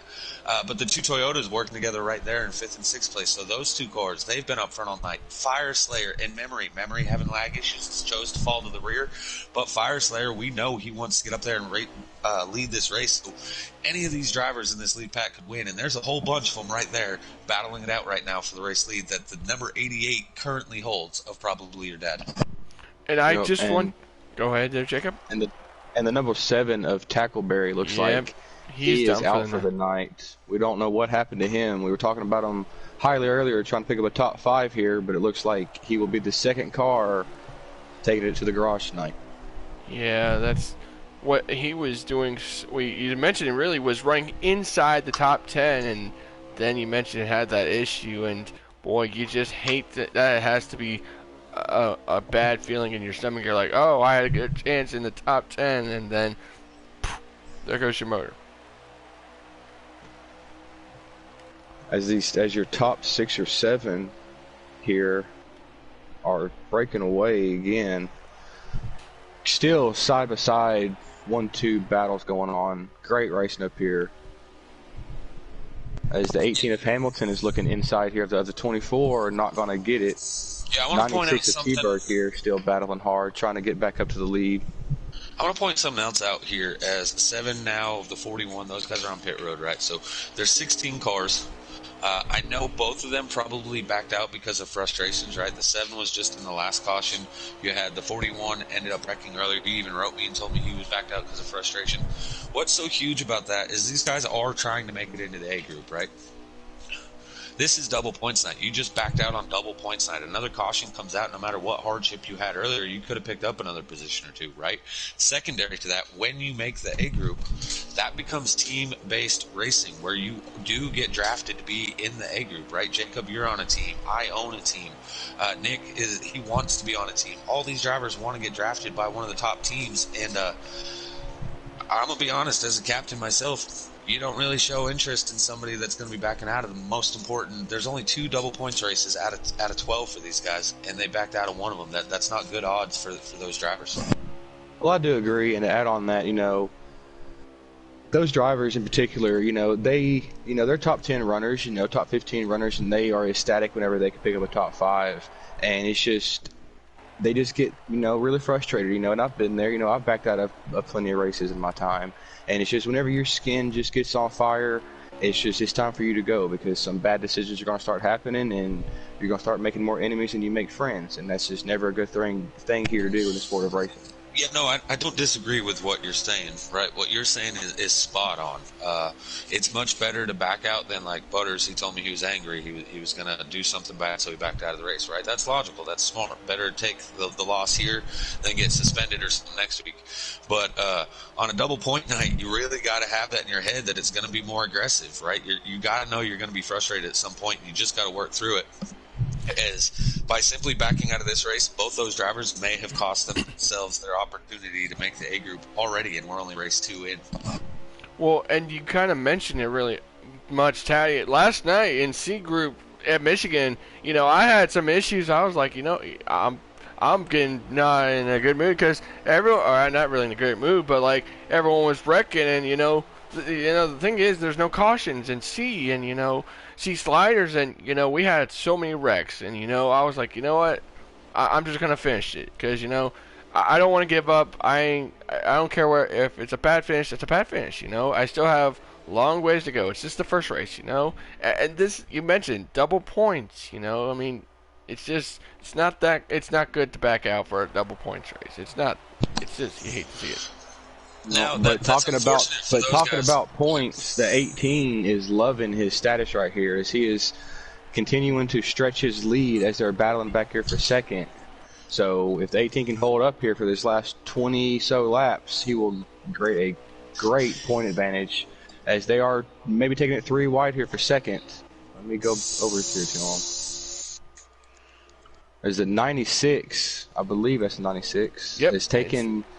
But the 2 Toyotas working together right there in 5th and 6th place. So those two cars, they've been up front all night. Fire Slayer and Memory having lag issues, chose to fall to the rear. But Fire Slayer, we know he wants to get up there and lead this race. So any of these drivers in this lead pack could win, and there's a whole bunch of them right there battling it out right now for the race lead that the number 88 currently holds of Probably Your Dad. And I just want... Go ahead there, Jacob. And the number 7 of Tackleberry looks like he is out for the night. We don't know what happened to him. We were talking about him highly earlier, trying to pick up a top 5 here, but it looks like he will be the second car taking it to the garage tonight. Yeah, that's what he was doing. You mentioned it really was running inside the top 10, and then you mentioned it had that issue, and boy, you just hate that. That has to be a bad feeling in your stomach. You're like, oh, I had a good chance in the top 10, and then poof, there goes your motor. As your top 6 or 7 here are breaking away again. Still side by side, 1-2 battles going on. Great racing up here. As the 18 of Hamilton is looking inside here of the 24, not going to get it. Yeah, I want to point out 96 of T-Berg here, still battling hard, trying to get back up to the lead. I want to point something else out here. As 7 now of the 41, those guys are on pit road, right? So there's 16 cars. I know both of them probably backed out because of frustrations, right? The 7 was just in the last caution. You had the 41 ended up wrecking earlier. He even wrote me and told me he was backed out because of frustration. What's so huge about that is these guys are trying to make it into the A group, right? This is double points night. You just backed out on double points night. Another caution comes out. No matter what hardship you had earlier, you could have picked up another position or two, right? Secondary to that, when you make the A group, that becomes team-based racing where you do get drafted to be in the A group, right? Jacob, you're on a team. I own a team. Nick, he wants to be on a team. All these drivers want to get drafted by one of the top teams. And I'm going to be honest, as a captain myself, you don't really show interest in somebody that's going to be backing out of the most important. There's only 2 double points races out of 12 for these guys, and they backed out of one of them. That's not good odds for those drivers. Well, I do agree, and to add on that, those drivers in particular, they're top 10 runners, top 15 runners, and they are ecstatic whenever they can pick up a top 5, and it's just they just get really frustrated, and I've been there, I've backed out of plenty of races in my time. And it's just whenever your skin just gets on fire, it's time for you to go because some bad decisions are going to start happening and you're going to start making more enemies than you make friends. And that's just never a good thing here to do in the sport of racing. Yeah, no, I don't disagree with what you're saying, right? What you're saying is spot on. It's much better to back out than like Butters. He told me he was angry. He was going to do something bad, so he backed out of the race, right? That's logical. That's smart. Better to take the loss here than get suspended or something next week. But on a double point night, you really got to have that in your head that it's going to be more aggressive, right? You got to know you're going to be frustrated at some point, and you just got to work through it. As by simply backing out of this race, both those drivers may have cost themselves their opportunity to make the A group already, and we're only race 2 in. Well, and you kind of mentioned it really much, Taddy. Last night in C group at Michigan, I had some issues. I was like, I'm getting not in a good mood because everyone, not really in a great mood, but like everyone was wrecking, and the thing is, there's no cautions in C, and C sliders, and we had so many wrecks, and I was like, what, I'm just gonna finish it because I don't want to give up. I don't care if it's a bad finish, it's a bad finish. I still have long ways to go. It's just the first race, and this you mentioned double points. I mean, it's not good to back out for a double points race. It's just you hate to see it. Now, but talking about points, the 18 is loving his status right here as he is continuing to stretch his lead as they're battling back here for second. So if the 18 can hold up here for this last 20 so laps, he will create a great point advantage as they are maybe taking it 3 wide here for second. Let me go over here to him. There's a 96, I believe that's a 96. Yep.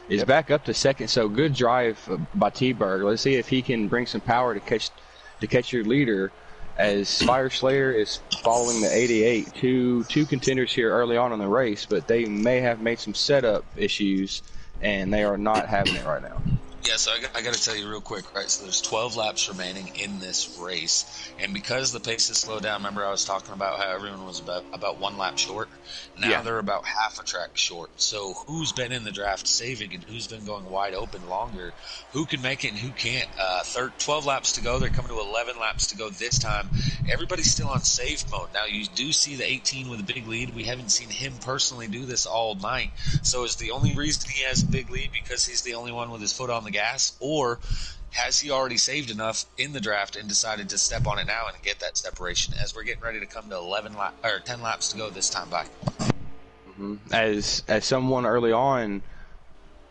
Is back up to second. So good drive by T-Berg. Let's see if he can bring some power to catch your leader. As Fire Slayer is following the 88, two contenders here early on in the race, but they may have made some setup issues, and they are not having it right now. Yeah, so I got to tell you real quick, right? So there's 12 laps remaining in this race, and because the pace has slowed down, remember I was talking about how everyone was about 1 lap short? Now Yeah. they're about half a track short. So who's been in the draft saving and who's been going wide open longer? Who can make it and who can't? 12 laps to go. They're coming to 11 laps to go this time. Everybody's still on save mode. Now you do see the 18 with a big lead. We haven't seen him personally do this all night. So is the only reason he has a big lead because he's the only one with his foot on the gas, or has he already saved enough in the draft and decided to step on it now and get that separation as we're getting ready to come to 10 laps to go this time by? As someone early on,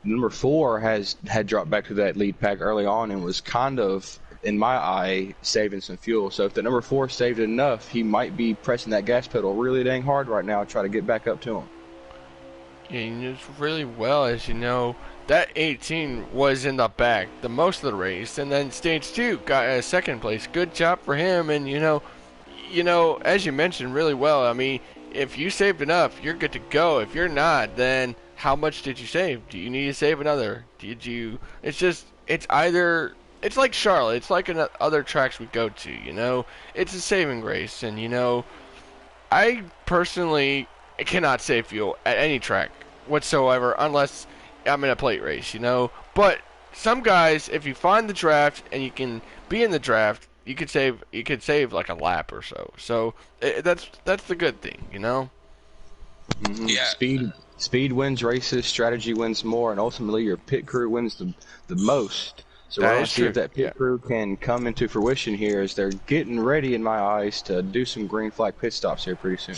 number 4 had dropped back to that lead pack early on and was kind of, in my eye, saving some fuel. So if the number 4 saved enough, he might be pressing that gas pedal really dang hard right now to try to get back up to him. Yeah, he knows really well, as you know. That 18 was in the back the most of the race, and then stage 2 got a second place. Good job for him, and you know, as you mentioned really well, I mean, if you saved enough, you're good to go. If you're not, then how much did you save? Do you need to save another? Did you? It's either. It's like Charlotte. It's like in other tracks we go to. You know, it's a saving race, and you know, I personally cannot save fuel at any track whatsoever unless I'm in a plate race, you know. But some guys, if you find the draft and you can be in the draft, you could save like a lap or so. So that's the good thing, you know. Yeah. Speed wins races, strategy wins more, and ultimately your pit crew wins the most. So we're That going is to see if true. that pit crew can come into fruition here as they're getting ready, in my eyes, to do some green flag pit stops here pretty soon.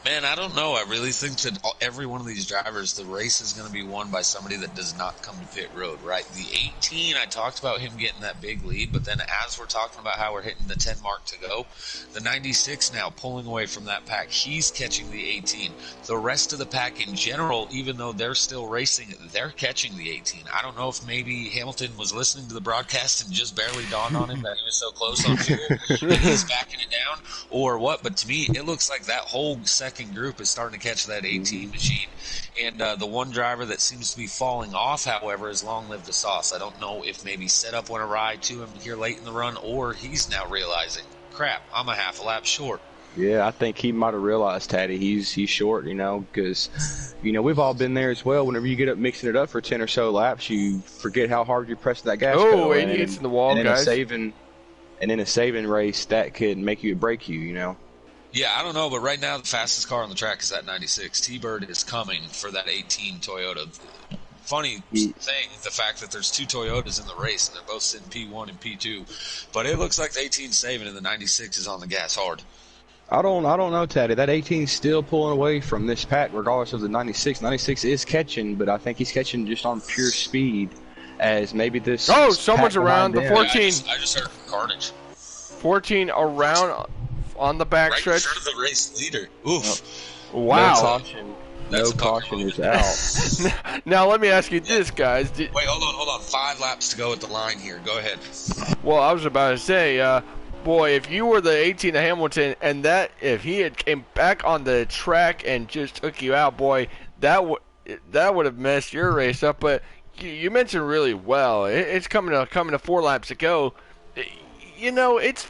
Man, I don't know. I really think that every one of these drivers, the race is going to be won by somebody that does not come to pit road, right? The 18, I talked about him getting that big lead, but then as we're talking about how we're hitting the 10 mark to go, the 96 now pulling away from that pack, he's catching the 18. The rest of the pack in general, even though they're still racing, they're catching the 18. I don't know if maybe Hamilton was listening to the broadcast and just barely dawned on him that he was so close on fuel that he's backing it down, or what, but to me, it looks like that whole second group is starting to catch that 18 machine, and the one driver that seems to be falling off, however, is Long Live the Sauce. I don't know if maybe setup went awry to him here late in the run, or he's now realizing, crap, I'm a half a lap short. Yeah, I think he might have realized, Taddy, he's short, you know, because, you know, we've all been there as well. Whenever you get up mixing it up for 10 or so laps, you forget how hard you press that gas pedal. And he hits in the wall, and guys. And in a saving race, that could make you break you, you know. Yeah, I don't know, but right now the fastest car on the track is that 96. T-Bird is coming for that 18 Toyota. Funny thing, the fact that there's 2 Toyotas in the race, and they're both sitting P1 and P2. But it looks like the 18's saving, and the 96 is on the gas hard. I don't know, Taddy. That 18's still pulling away from this pack, regardless of the 96. 96 is catching, but I think he's catching just on pure speed, as maybe this. Oh, someone's pack around the behind them- 14. I just heard carnage. 14 around on the back Right in stretch. front of the race leader. Oof. Wow. That's No a caution moment. is out. Now let me ask you this, guys. Wait, hold on. 5 laps to go at the line here. Go ahead. Well, I was about to say, boy, if you were the 18 of Hamilton, and if he had came back on the track and just took you out, boy, that would have messed your race up. But you mentioned really well. It's coming to 4 laps to go. You know, it's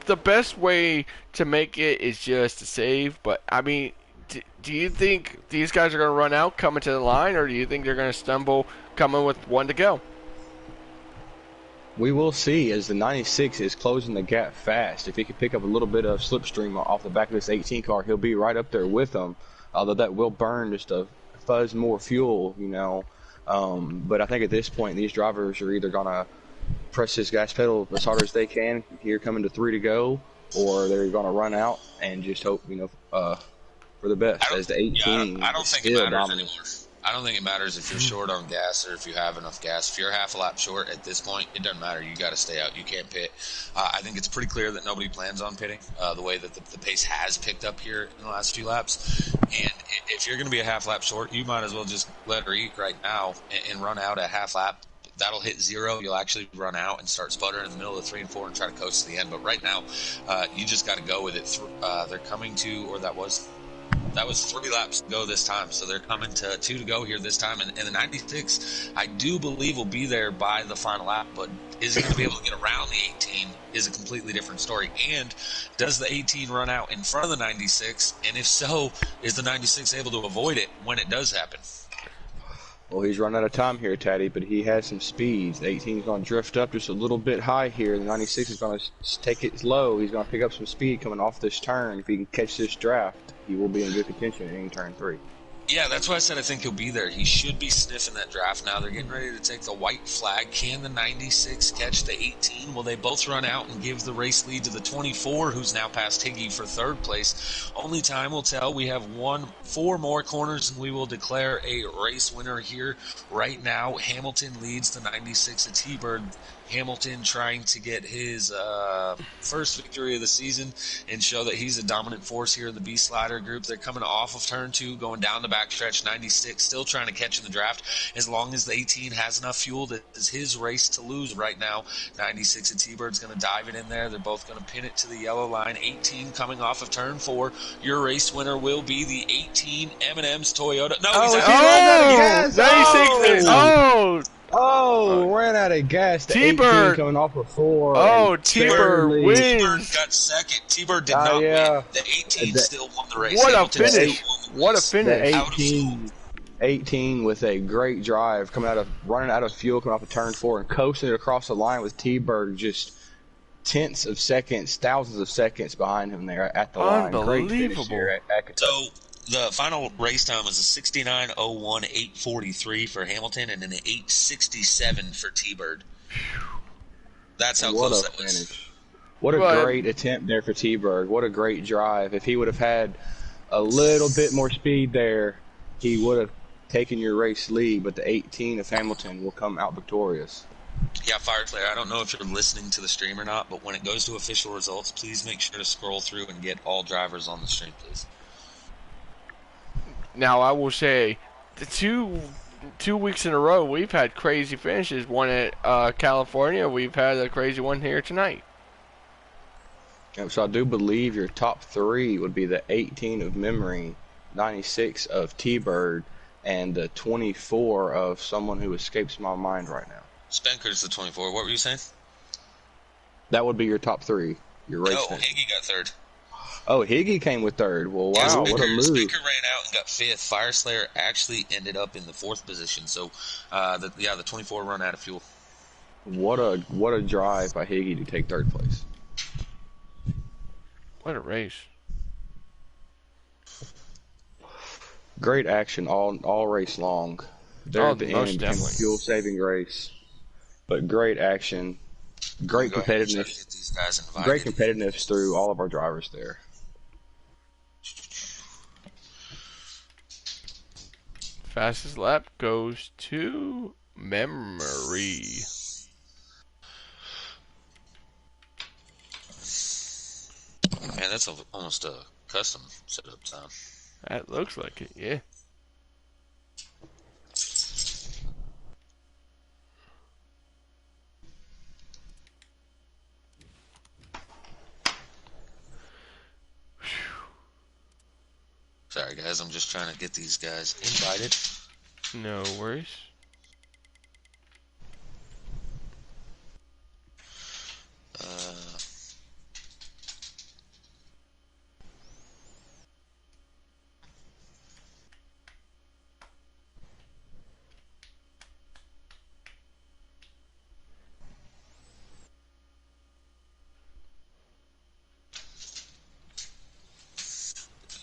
the best way to make it is just to save. But I mean, do you think these guys are going to run out coming to the line, or do you think they're going to stumble coming with 1 to go? We will see as the 96 is closing the gap fast. If he can pick up a little bit of slipstream off the back of this 18 car, he'll be right up there with them. Although that will burn just a fuzz more fuel, you know. But I think at this point, these drivers are either going to press his gas pedal as hard as they can here coming to 3 to go, or they're going to run out and just hope, you know, for the best as the 18 I don't is think it still matters dominant. anymore. I don't think it matters if you're short on gas or if you have enough gas. If you're half a lap short at this point, it doesn't matter. You got to stay out. You can't pit. I think it's pretty clear that nobody plans on pitting the way that the pace has picked up here in the last few laps. And if you're going to be a half lap short, you might as well just let her eat right now and run out at half lap. That'll hit 0. You'll actually run out and start sputtering in the middle of 3 and 4 and try to coast to the end. But right now, you just got to go with it. They're coming to, or that was That was 3 laps to go this time, so they're coming to 2 to go here this time. And the 96, I do believe, will be there by the final lap, but is he going to be able to get around the 18 is a completely different story. And does the 18 run out in front of the 96? And if so, is the 96 able to avoid it when it does happen? Well, he's run out of time here, Taddy, but he has some speeds. The 18 is going to drift up just a little bit high here. The 96 is going to take it low. He's going to pick up some speed coming off this turn. If he can catch this draft, he will be in good contention in turn 3. Yeah, that's why I said I think he'll be there. He should be sniffing that draft now. They're getting ready to take the white flag. Can the 96 catch the 18? Will they both run out and give the race lead to the 24, who's now past Higgy for 3rd place? Only time will tell. We have 4 more corners, and we will declare a race winner here right now. Hamilton leads the 96 at T-Bird. Hamilton trying to get his first victory of the season and show that he's a dominant force here in the B-Slider group. They're coming off of turn 2, going down the backstretch. 96 still trying to catch in the draft. As long as the 18 has enough fuel, that is his race to lose right now. 96 and T-Bird's going to dive it in there. They're both going to pin it to the yellow line. 18 coming off of turn 4. Your race winner will be the 18 M&M's Toyota. No, he's out. Ran out of gas. The T-Bird 18 coming off of 4. Oh, T-Bird wins. T-Bird got second. T-Bird did not win. The 18 still won the race. What a finish. What a finish. The 18 with a great drive, running out of fuel, coming off of turn 4 and coasting it across the line with T-Bird just tenths of seconds, thousands of seconds behind him there at the line. Unbelievable. Great finish here at Kentucky. So the final race time was a 69:01 8:43 for Hamilton and an 8:67 for T-Bird. That's how close that was. What a great attempt there for T-Bird. What a great drive. If he would have had a little bit more speed there, he would have taken your race lead, but the 18 of Hamilton will come out victorious. Yeah, Fireclair, I don't know if you're listening to the stream or not, but when it goes to official results, please make sure to scroll through and get all drivers on the stream, please. Now, I will say, the two weeks in a row, we've had crazy finishes. One at California, we've had a crazy one here tonight. So I do believe your top 3 would be the 18 of Memory, 96 of T-Bird, and the 24 of someone who escapes my mind right now. Spenker's the 24. What were you saying? That would be your top 3. Your race. No, Higgy got 3rd. Oh, Higgy came with 3rd. Well, wow, what a move. Spenker ran out and got 5th. Fireslayer actually ended up in the 4th position. So, the 24 run out of fuel. What a drive by Higgy to take 3rd place. What a race. Great action all race long. There at the end, became a fuel-saving race. But great action. Great competitiveness. Great competitiveness through all of our drivers there. Fastest lap goes to Memory. Man, that's almost a custom setup time. That looks like it, yeah. Sorry, guys. I'm just trying to get these guys invited. No worries.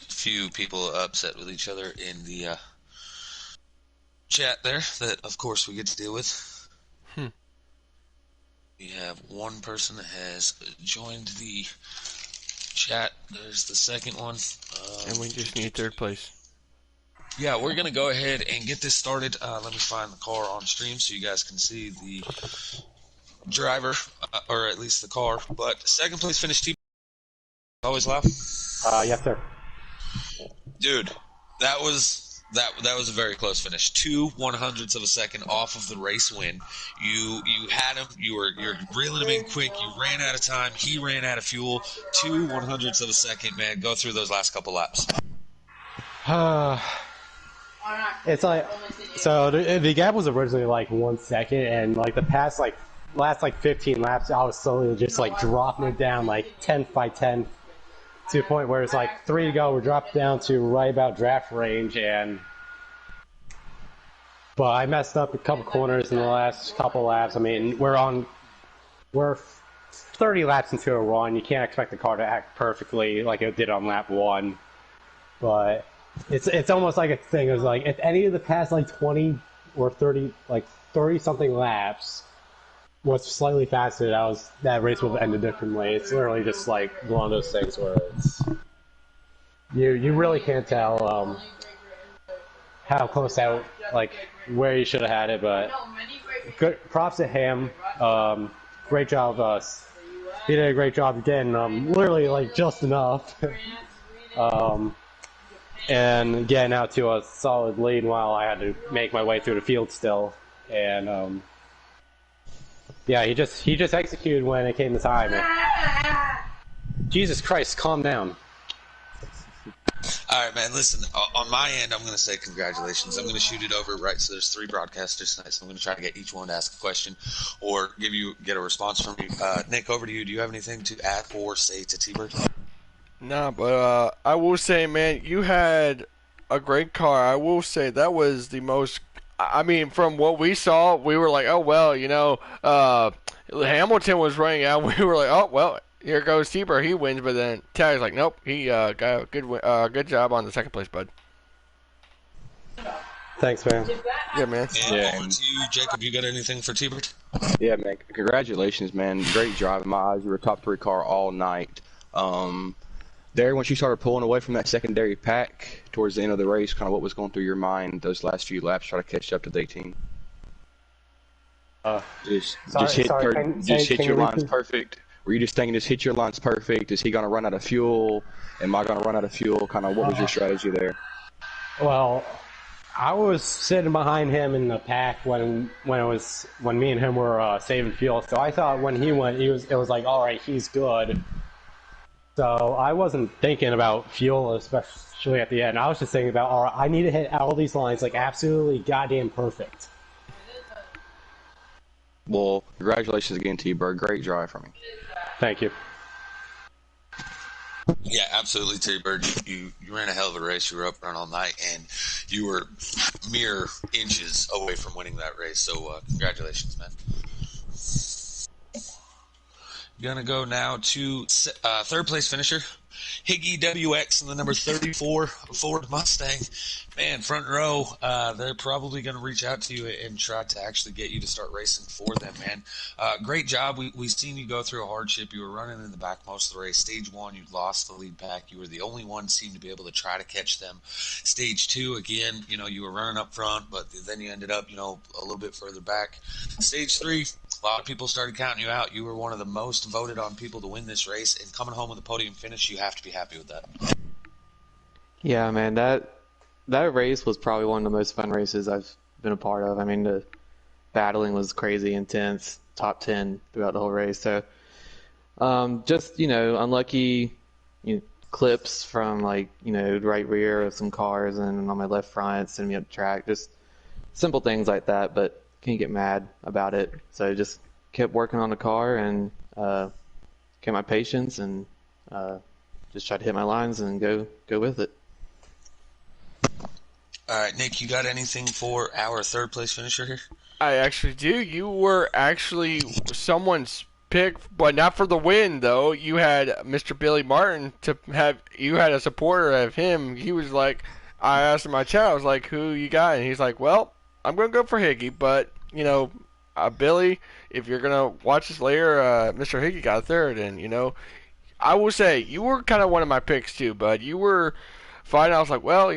Few people upset with each other in the chat there that, of course, we get to deal with. We have one person that has joined the chat. There's the second one. And we just need 3rd place. Yeah, we're going to go ahead and get this started. Let me find the car on stream so you guys can see the driver, or at least the car. But 2nd place finished T. Always laugh? Yes, sir. Dude, that was a very close finish. 2 100ths of a second off of the race win. You had him. You're reeling him in quick. You ran out of time. He ran out of fuel. 2 100ths of a second, man. Go through those last couple laps. It's like, so the gap was originally like 1 second, and like the last 15 laps, I was slowly just like dropping it down like 10 by 10 to the point where it's like 3 to go. We're dropped down to right about draft range, but I messed up a couple corners in the last couple laps. I mean, we're 30 laps into a run. You can't expect the car to act perfectly like it did on lap 1, but it's almost like a thing. It was like if any of the past like 20 or 30 something laps was slightly faster, that race would have ended differently. It's literally just like one of those things where you really can't tell how close out, like where you should have had it. But good props to him. Great job, he did a great job getting literally like just enough. And getting out to a solid lead while I had to make my way through the field still. And yeah, he just executed when it came to time. Jesus Christ, calm down. All right, man. Listen, on my end, I'm going to say congratulations. I'm going to shoot it over, right? So there's 3 broadcasters tonight, so I'm going to try to get each one to ask a question or get a response from you. Nick, over to you. Do you have anything to add or say to T-Bird? Nah, but I will say, man, you had a great car. I will say that was the most. I mean, from what we saw, we were like, oh well, Hamilton was running out. We were like, oh well, here goes T-Bird, he wins. But then Tagg's like, nope, he got a good job on the second place, bud. Thanks, man. Yeah, man. And over to you, Jacob. You got anything for T-Bird? Yeah, man. Congratulations, man. Great drive in my eyes. You were a top 3 car all night. There, once you started pulling away from that secondary pack towards the end of the race, kind of what was going through your mind those last few laps, try to catch up to the 18? Just hit your lines perfect. Were you just thinking, just hit your lines perfect? Is he going to run out of fuel? Am I going to run out of fuel? Kind of what was your strategy there? Well, I was sitting behind him in the pack when me and him were saving fuel. So I thought when he went, it was like, all right, he's good. So I wasn't thinking about fuel, especially at the end. I was just thinking about, all right, I need to hit all these lines like absolutely goddamn perfect. Well, congratulations again, T-Bird. Great drive from you. Thank you. Yeah, absolutely, T-Bird. You ran a hell of a race. You were up front all night, and you were mere inches away from winning that race. So congratulations, man. Gonna go now to third place finisher, Higgy WX in the number 34 Ford Mustang. Man, front row, they're probably going to reach out to you and try to actually get you to start racing for them, man. Great job. We've seen you go through a hardship. You were running in the back most of the race. Stage 1, you lost the lead pack. You were the only one seemed to be able to try to catch them. Stage 2, again, you were running up front, but then you ended up, a little bit further back. Stage 3, a lot of people started counting you out. You were one of the most voted on people to win this race, and coming home with a podium finish, you have to be happy with that. Yeah, man, that race was probably one of the most fun races I've been a part of. I mean, the battling was crazy intense, top 10 throughout the whole race. So, just, unlucky clips from, right rear of some cars and on my left front, sending me up the track. Just simple things like that, but can't get mad about it. So just kept working on the car and kept my patience and just tried to hit my lines and go with it. All right, Nick, you got anything for our third place finisher here? I actually do. You were actually someone's pick, but not for the win, though. You had Mr. Billy Martin you had a supporter of him. He was like, I asked him in my chat, I was like, who you got? And he's like, well, I'm going to go for Higgy, but, Billy, if you're going to watch this later, Mr. Higgy got third, and, I will say, you were kind of one of my picks, too, but you were fine. I was like, well,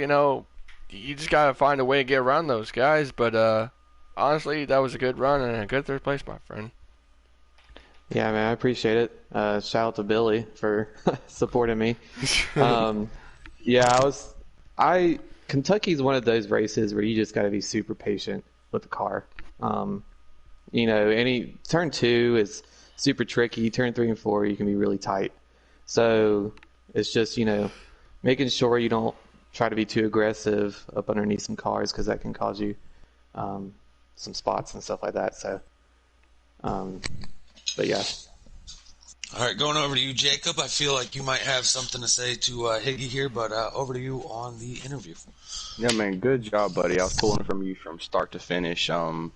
you just got to find a way to get around those guys. But honestly, that was a good run and a good third place, my friend. Yeah, man, I appreciate it. Shout out to Billy for supporting me. Kentucky's one of those races where you just got to be super patient with the car. Turn 2 is super tricky. Turn 3 and 4, you can be really tight. So it's just, making sure you don't try to be too aggressive up underneath some cars because that can cause you some spots and stuff like that. So, but yeah. All right, going over to you, Jacob. I feel like you might have something to say to Higgy here, but over to you on the interview. Yeah, man, good job, buddy. I was pulling from you from start to finish. From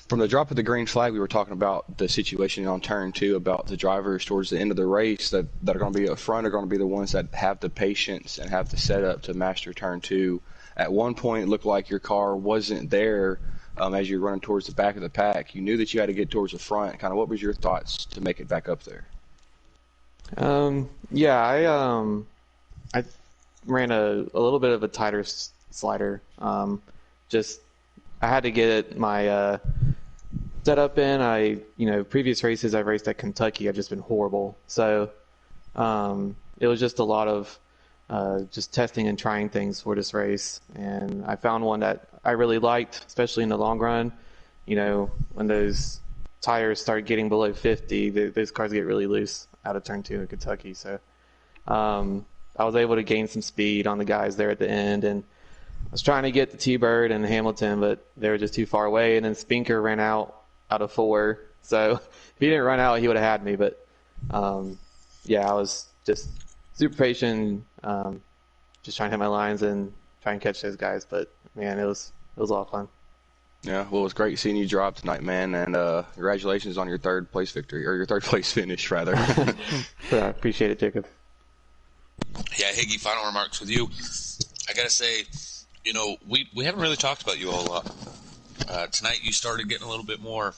the drop of the green flag, we were talking about the situation on turn 2, about the drivers towards the end of the race that are going to be up front are going to be the ones that have the patience and have the setup to master turn 2. At one point, it looked like your car wasn't there as you're running towards the back of the pack. You knew that you had to get towards the front. Kind of what was your thoughts to make it back up there? Yeah, I ran a little bit of a tighter slider. Just I had to get my setup in. Previous races I've raced at Kentucky have just been horrible. So it was just a lot of just testing and trying things for this race, and I found one that I really liked, especially in the long run. When those tires start getting below 50, those cars get really loose out of turn 2 in Kentucky. So I was able to gain some speed on the guys there at the end, and I was trying to get the T-Bird and Hamilton, but they were just too far away, and then Spinker ran out of 4. So if he didn't run out, he would have had me. But yeah, I was just super patient, just trying to hit my lines and try and catch those guys. But man, it was a lot of fun. Yeah, well, it was great seeing you drop tonight, man, and congratulations on your third place victory, or your third place finish, rather. Yeah, appreciate it, Jacob. Yeah, Higgy, final remarks with you. I gotta say, we haven't really talked about you a whole lot. Tonight you started getting a little bit more.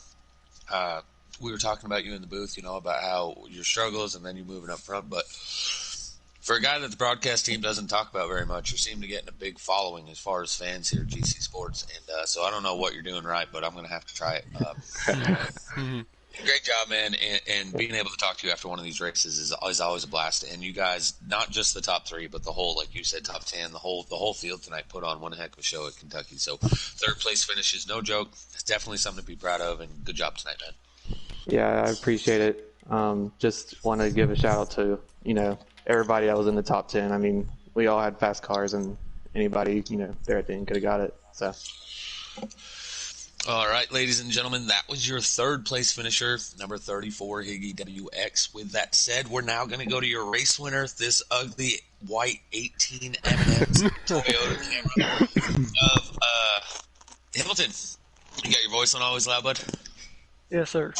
We were talking about you in the booth, about how your struggles and then you moving up front. But for a guy that the broadcast team doesn't talk about very much, you seem to get a big following as far as fans here at GC Sports. And so I don't know what you're doing right, but I'm going to have to try it. Great job, man. And being able to talk to you after one of these races is always a blast. And you guys, not just the top 3, but the whole, like you said, top 10, the whole field tonight put on one heck of a show at Kentucky. So third place finish is no joke. It's definitely something to be proud of, and good job tonight, man. Yeah, I appreciate it. Just want to give a shout out to, everybody that was in the top 10. I mean, we all had fast cars, and anybody, there at the end could have got it. So. All right, ladies and gentlemen, that was your third place finisher, number 34, Higgy WX. With that said, we're now going to go to your race winner, this ugly white 18 M&M's Toyota Camry of Hamilton. You got your voice on Always Loud, bud? Yes, sir.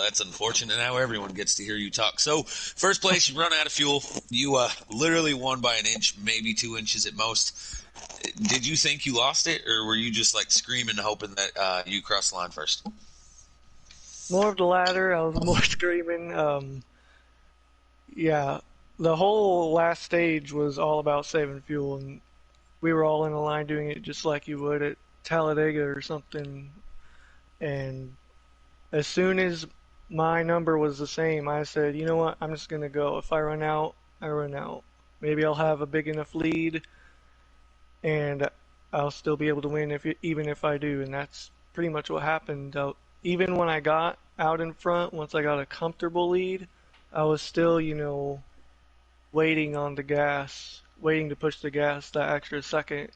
That's unfortunate. Now everyone gets to hear you talk. So, first place, you run out of fuel. You literally won by an inch, maybe 2 inches at most. Did you think you lost it, or were you just screaming, hoping that you crossed the line first? More of the latter. I was more screaming. Yeah, the whole last stage was all about saving fuel, and we were all in a line doing it just like you would at Talladega or something. And as soon as my number was the same, I said, you know what, I'm just going to go. If I run out, I run out. Maybe I'll have a big enough lead, and I'll still be able to win even if I do. And that's pretty much what happened. Even when I got out in front, once I got a comfortable lead, I was still, waiting on the gas, waiting to push the gas that extra second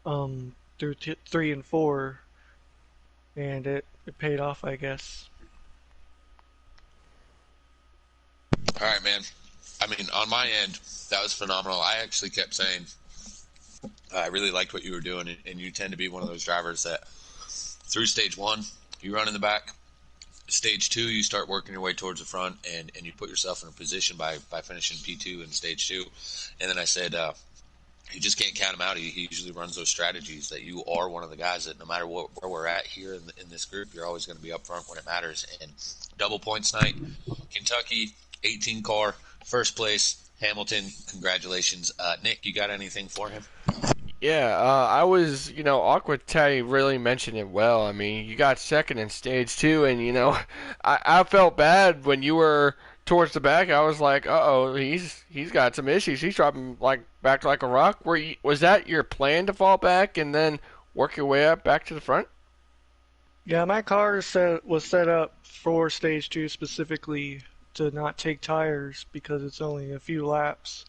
through 3 and 4, and it paid off, I guess. All right, man. I mean, on my end, that was phenomenal. I actually kept saying I really liked what you were doing, and you tend to be one of those drivers that through stage 1, you run in the back. Stage 2, you start working your way towards the front, and you put yourself in a position by finishing P2 in stage 2. And then I said, you just can't count him out. He usually runs those strategies, that you are one of the guys that no matter where we're at here in this group, you're always going to be up front when it matters. And double points night, Kentucky, 18 car, first place, Hamilton, congratulations. Nick, you got anything for him? Yeah, I was, Aquatati really mentioned it well. I mean, you got second in stage 2, and, I felt bad when you were towards the back. I was like, uh-oh, he's got some issues. He's dropping, back like a rock. Was that your plan to fall back and then work your way up back to the front? Yeah, my car was set up for stage 2 specifically to not take tires because it's only a few laps.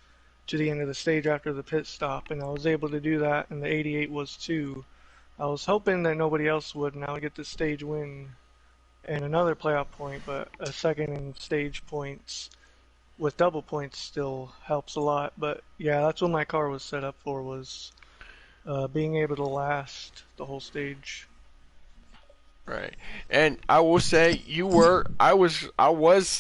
to the end of the stage after the pit stop, and I was able to do that, and the 88 was too. I was hoping that nobody else would, and I would get the stage win and another playoff point, but a second in stage points with double points still helps a lot. But yeah, that's what my car was set up for, was being able to last the whole stage. Right. And I will say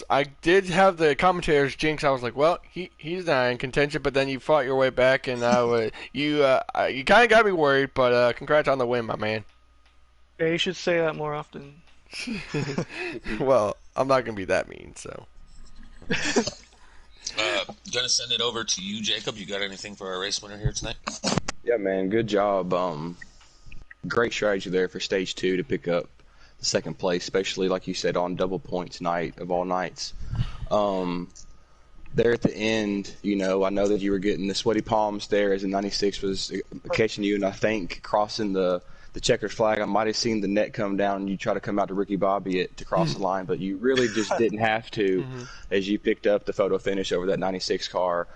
I did have the commentators jinx. I was like, well, he's not in contention, but then you fought your way back, and you kind of got me worried, but congrats on the win, my man. Yeah, you should say that more often. Well, I'm not going to be that mean, so. Gonna send it over to you, Jacob. You got anything for our race winner here tonight? Yeah, man, good job. Great strategy there for stage 2 to pick up the second place, especially like you said on double points night of all nights. There at the end, I know that you were getting the sweaty palms there as the 96 was catching you, and I think crossing the checkered flag, I might have seen the net come down and you try to come out to Ricky Bobby to cross the line, but you really just didn't have to as you picked up the photo finish over that 96 car.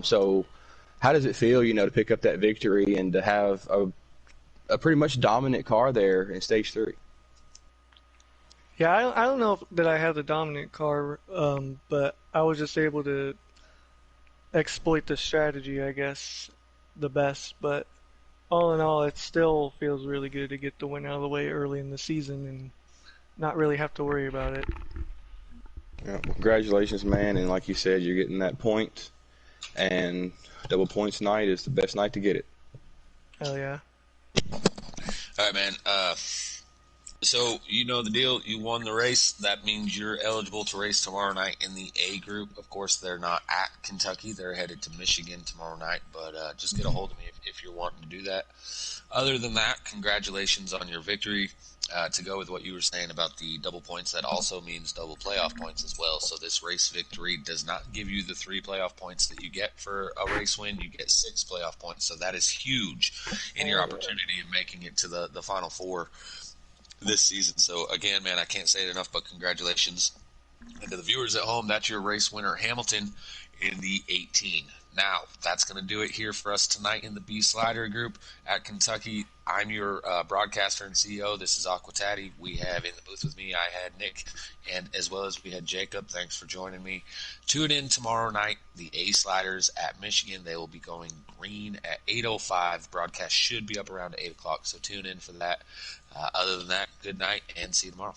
So how does it feel, to pick up that victory and to have a pretty much dominant car there in stage 3? Yeah, I don't know that I had the dominant car, but I was just able to exploit the strategy, I guess, the best. But all in all, it still feels really good to get the win out of the way early in the season and not really have to worry about it. Yeah, congratulations, man. And like you said, you're getting that point, and double points night is the best night to get it. Hell yeah. All right, man. So you know the deal. You won the race. That means you're eligible to race tomorrow night in the A group. Of course, they're not at Kentucky. They're headed to Michigan tomorrow night. But just get a hold of me if you're wanting to do that. Other than that, congratulations on your victory. To go with what you were saying about the double points, that also means double playoff points as well. So this race victory does not give you the 3 playoff points that you get for a race win. You get 6 playoff points. So that is huge in your opportunity of making it to the Final Four this season. So again, man, I can't say it enough, but congratulations. And to the viewers at home, that's your race winner, Hamilton, in the 18. Now, that's going to do it here for us tonight in the B Slider group at Kentucky. I'm your broadcaster and CEO. This is Aquatati. We have in the booth with me, I had Nick, and as well as we had Jacob. Thanks for joining me. Tune in tomorrow night, the A Sliders at Michigan. They will be going green at 8:05. Broadcast should be up around 8 o'clock, so tune in for that. Other than that, good night, and see you tomorrow.